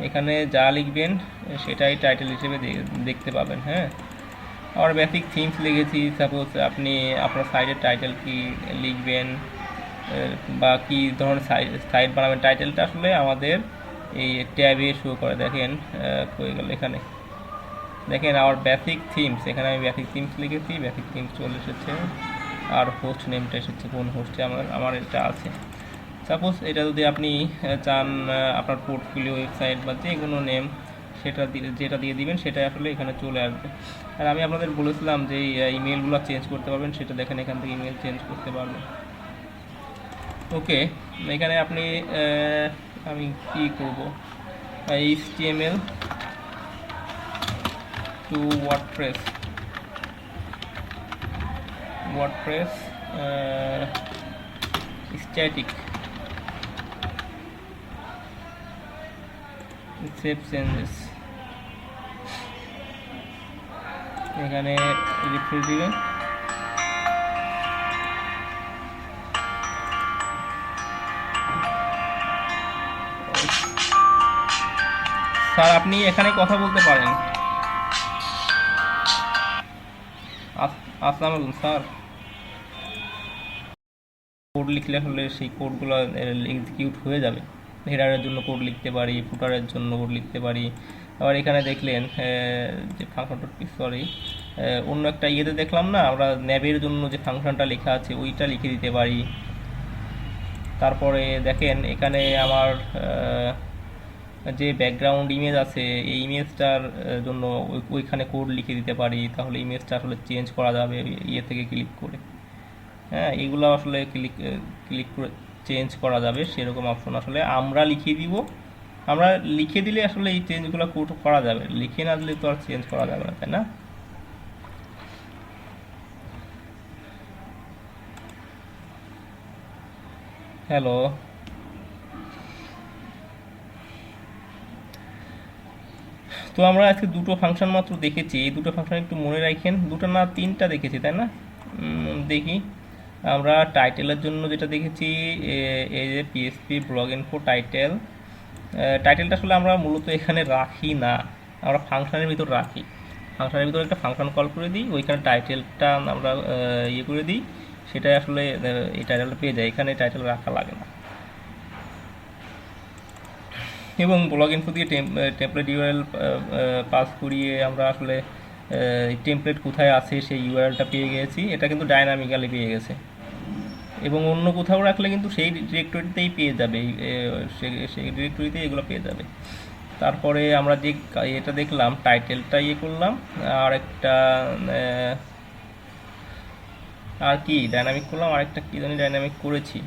এখানে যা লিখবেন সেটাই টাইটেল হিসেবে দেখতে পাবেন। হ্যাঁ, আর বেসিক থিমস লিখেছি, সাপোজ আপনি আপনার সাইটের টাইটেল কি লিখবেন বা কি ধরনের সাইট বানাবেন, টাইটেলটা আসলে আমাদের এই ট্যাবে শো করে। দেখেন হয়ে গেল, এখানে দেখেন আমার বেসিক থিমস, এখানে আমি বেসিক থিমস লিখেছি, বেসিক থিমস চলে এসেছে, আর হোস্ট নেমটা এসেছে, কোন হোস্টে আমার এটা আছে। সাপোজ এটা যদি আপনি চান আপনার পোর্টফোলিও ওয়েবসাইট বা যে কোনো নেম, সেটা যেটা দিয়ে দিবেন সেটা আসলে এখানে চলে আসবে। আর আমি আপনাদের বলেছিলাম যে ইমেলগুলো চেঞ্জ করতে পারবেন, সেটা দেখেন এখান থেকে ইমেল চেঞ্জ করতে পারবেন। ওকে, এখানে আপনি আমি কি করব, HTML to WordPress static, save changes, এখানে রিফ্রেশ দিবেন। স্যার আপনি এখানে কথা বলতে পারেন। আসসালামু আলাইকুম স্যার। কোড লিখলে আসলে সেই কোডগুলো এক্সিকিউট হয়ে যাবে। হেডারের জন্য কোড লিখতে পারি, ফুটারের জন্য কোড লিখতে পারি। আবার এখানে দেখলেন যে ফাংশনটা, সরি অন্য একটা ইয়েতে দেখলাম না, আমরা ন্যাবের জন্য যে ফাংশনটা লেখা আছে ওইটা লিখে দিতে পারি। তারপরে দেখেন এখানে আমার যে ব্যাকগ্রাউন্ড ইমেজ আছে, এই ইমেজটার জন্য ওইখানে কোড লিখে দিতে পারি, তাহলে ইমেজটা আসলে চেঞ্জ করা যাবে ইয়ে থেকে ক্লিক করে। হ্যাঁ, এগুলো আসলে ক্লিক করে চেঞ্জ করা যাবে, সেরকম অপশন আসলে আমরা লিখে দিব। আমরা লিখে দিলে আসলে এই চেঞ্জগুলো করা যাবে, লিখে না দিলে তো আর চেঞ্জ করা যাবে না, তাই না? হ্যালো, তো আমরা আজকে দুটো ফাংশন মাত্র দেখেছি, এই দুটো ফাংশন একটু মনে রাখেন, দুটো না তিনটা দেখেছি তাই না? দেখি, আমরা টাইটেলের জন্য যেটা দেখেছি, এই যে পিএসপি ব্লগ ইনফো টাইটেল, টাইটেলটা আসলে আমরা মূলত এখানে রাখি না, আমরা ফাংশনের ভিতর রাখি। ফাংশনের ভিতরে একটা ফাংশন কল করে দিই, ওইখানে টাইটেলটা আমরা ইয়ে করে দিই, সেটাই আসলে এই টাইটেলটা পেয়ে যায়, এখানে টাইটেল রাখা লাগে না। এবং ব্লগ ইনফো দিয়ে টেমপ্লেট ইউআরএল পাস করিয়ে আমরা আসলে টেমপ্লেট কোথায় আছে সেই ইউআরএলটা পেয়ে গেছি, এটা কিন্তু ডায়নামিক্যালি পেয়ে গেছে। এবং অন্য কোথাও রাখলে কিন্তু সেই ডিরেক্টরিতেই পেয়ে যাবে, সেই ডিরেক্টরিতে এগুলো পেয়ে যাবে। তারপরে আমরা যে এটা দেখলাম, টাইটেলটা ইয়ে করলাম, আর একটা আর কি ডায়নামিক করলাম, আরেকটা কি জানি ডায়নামিক করেছি,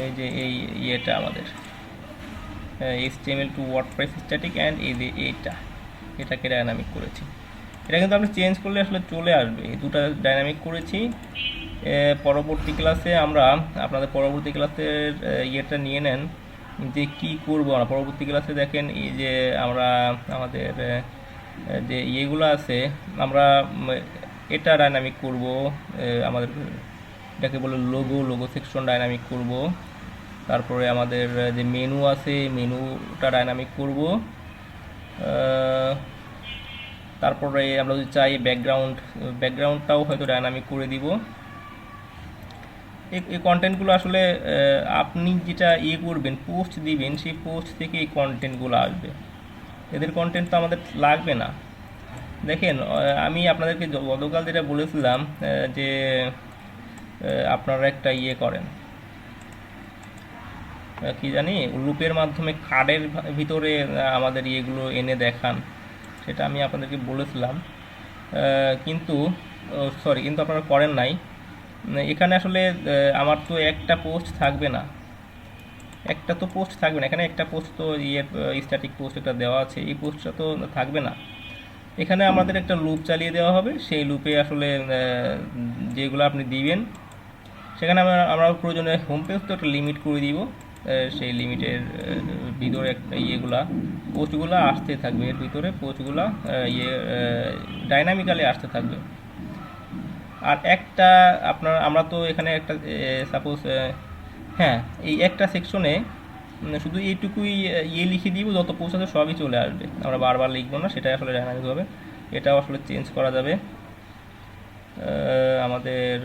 এই যে এই ইয়েটা আমাদের HTML to WordPress static and এই যে এটাকে ডায়নামিক করেছি। এটা কিন্তু আপনি চেঞ্জ করলে আসলে চলে আসবে, এই দুটো ডায়নামিক করেছি। পরবর্তী ক্লাসে আমরা আপনাদের পরবর্তী ক্লাসের ইয়েটা নিয়ে নেন, যে কি করব আমরা পরবর্তী ক্লাসে। দেখেন এই যে আমরা আমাদের যে ইয়েগুলো আছে আমরা এটা ডাইনামিক করব, আমাদের এটাকে বলে লোগো সেকশন ডাইনামিক করব। তারপরে আমাদের যে মেনু আছে মেনুটা ডাইনামিক করব। তারপরে আমরা যদি চাই ব্যাকগ্রাউন্ডটাও হয়তো ডাইনামিক করে দিব। এই কন্টেন্টগুলো আসলে আপনি যেটা করবেন পোস্ট দিবেন সেই পোস্ট থেকে এই কন্টেন্টগুলো আসবে, এদের কন্টেন্ট তো আমাদের লাগবে না। দেখেন আমি আপনাদেরকে গতকাল যেটা বলেছিলাম যে আপনারা একটা করেন কি জানি লুপের মাধ্যমে কার্ডের ভিতরে আমাদের ইয়েগুলো এনে দেখান, সেটা আমি আপনাদেরকে বলেছিলাম, কিন্তু কিন্তু আপনারা করেন নাই। এখানে আসলে আমার তো একটা পোস্ট থাকবে না, এখানে একটা পোস্ট তো স্ট্যাটিক পোস্ট একটা দেওয়া আছে, এই পোস্টটা তো থাকবে না। এখানে আমাদের একটা লুপ চালিয়ে দেওয়া হবে, সেই লুপে আসলে যেগুলো আপনি দিবেন সেখানে আমরা প্রয়োজনে হোম পেজ তো একটা লিমিট করে দিব, সেই লিমিটের ভিতরে একটা পোস্টগুলো আসতে থাকবে, এর ভিতরে পোস্টগুলো ডাইনামিক্যালি আসতে থাকবে। আর একটা আমরা তো এখানে একটা সাপোজ হ্যাঁ এই একটা সেকশনে শুধু এইটুকুই লিখে দিব, যত পোস্ট আছে সবই চলে আসবে, আমরা বারবার লিখবো না, সেটাই আসলে ডাইনামিক হবে। এটাও আসলে চেঞ্জ করা যাবে আমাদের।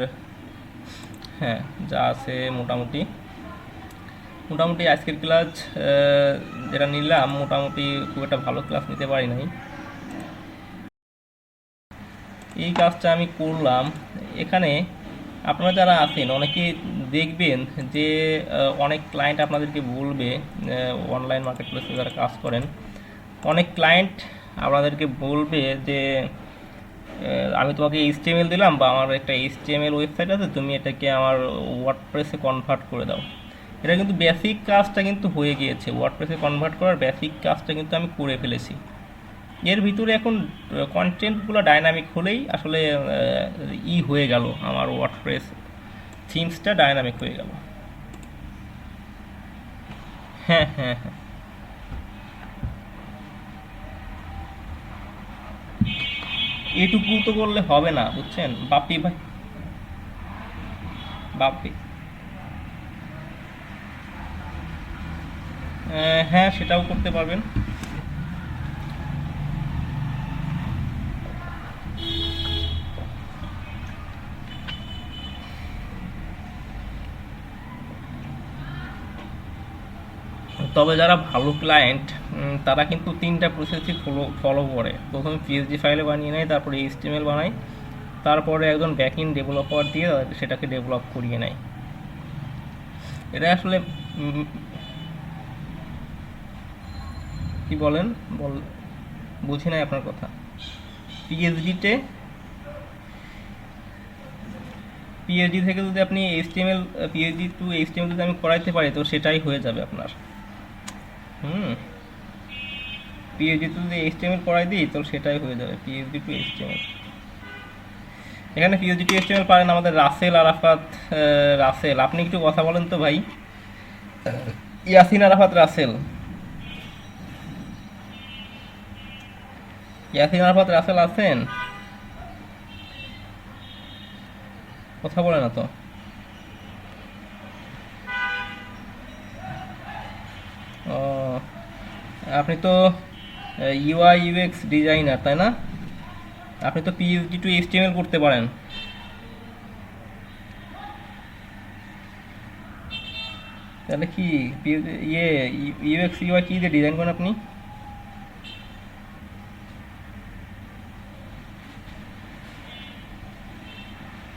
হ্যাঁ যা আছে মোটামুটি আজকের ক্লাস যেটা নিলাম মোটামুটি খুব একটা ভালো ক্লাস নিতে পারি নাই। এই কাজটা আমি করলাম। এখানে আপনারা যারা আছেন অনেকে দেখবেন যে অনেক ক্লায়েন্ট আপনাদেরকে বলবে, অনলাইন মার্কেট প্লেসে যারা কাজ করেন অনেক ক্লায়েন্ট আপনাদেরকে বলবে যে আমি তোমাকে HTML দিলাম বা আমার একটা HTML ওয়েবসাইট আছে, তুমি এটাকে আমার ওয়ার্ডপ্রেসে কনভার্ট করে দাও। এটা কিন্তু বেসিক কাজটা কিন্তু হয়ে গিয়েছে, ওয়ার্ডপ্রেসে কনভার্ট করার বেসিক কাজটা কিন্তু আমি করে ফেলেছি। এর ভিতরে এখন কন্টেন্টগুলো ডাইনামিক হলেই আসলে হয়ে গেল, আমার ওয়ার্ডপ্রেস থিমসটা ডাইনামিক হয়ে গেল। হ্যাঁ হ্যাঁ হ্যাঁ এটুকু তো করলে হবে না, বুঝছেন বাপি ভাই, বাপি। হ্যাঁ সেটাও করতে পারবেন। তবে যারা ভালো ক্লায়েন্ট তারা কিন্তু 3টা প্রসেসই ফলো করে। প্রথমে PSG ফাইলে বানিয়ে নেয়, তারপরে HTML বানায়, তারপরে একজন ব্যাকএন্ড ডেভেলপার দিয়ে সেটাকে ডেভেলপ করিয়ে নেয়। এটা আসলে কি বলেন বুঝি নাই আপনার কথা। PSG থেকে যদি আপনি PSG টু HTML যদি আমি করাইতে পারি তো সেটাই হয়ে যাবে আপনার। PSG টু যদি HTML করাই দিই তো সেটাই হয়ে যাবে, PSG টু HTML। এখানে PSG টু HTML পারেন আমাদের রাসেল আরাফাত। রাসেল আপনি একটু কথা বলেন তো ভাই, ইয়াসিন আরাফাত রাসেল, আছেন? কথা বলে না তো। ও আপনি তো UI UX ডিজাইনার তাই না? আপনি তো PSG টু HTML করতে পারেন। তাহলে কি UX UI কি দিয়ে ডিজাইন করেন আপনি?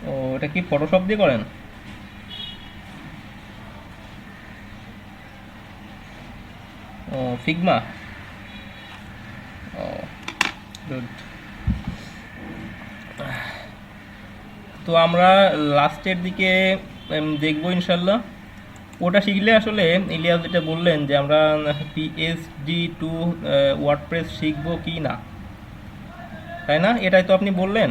ও এটা কি ফটোশপ দিয়ে করেন? ও ফিগমা। ও গুড। তো আমরা লাস্টের দিকে দেখবো ইনশাল্লাহ। ওটা শিখলে আসলে ইলিয়াস যেটা বললেন যে আমরা PSG টু ওয়ার্ডপ্রেস শিখবো কি না, তাই না? এটাই তো আপনি বললেন।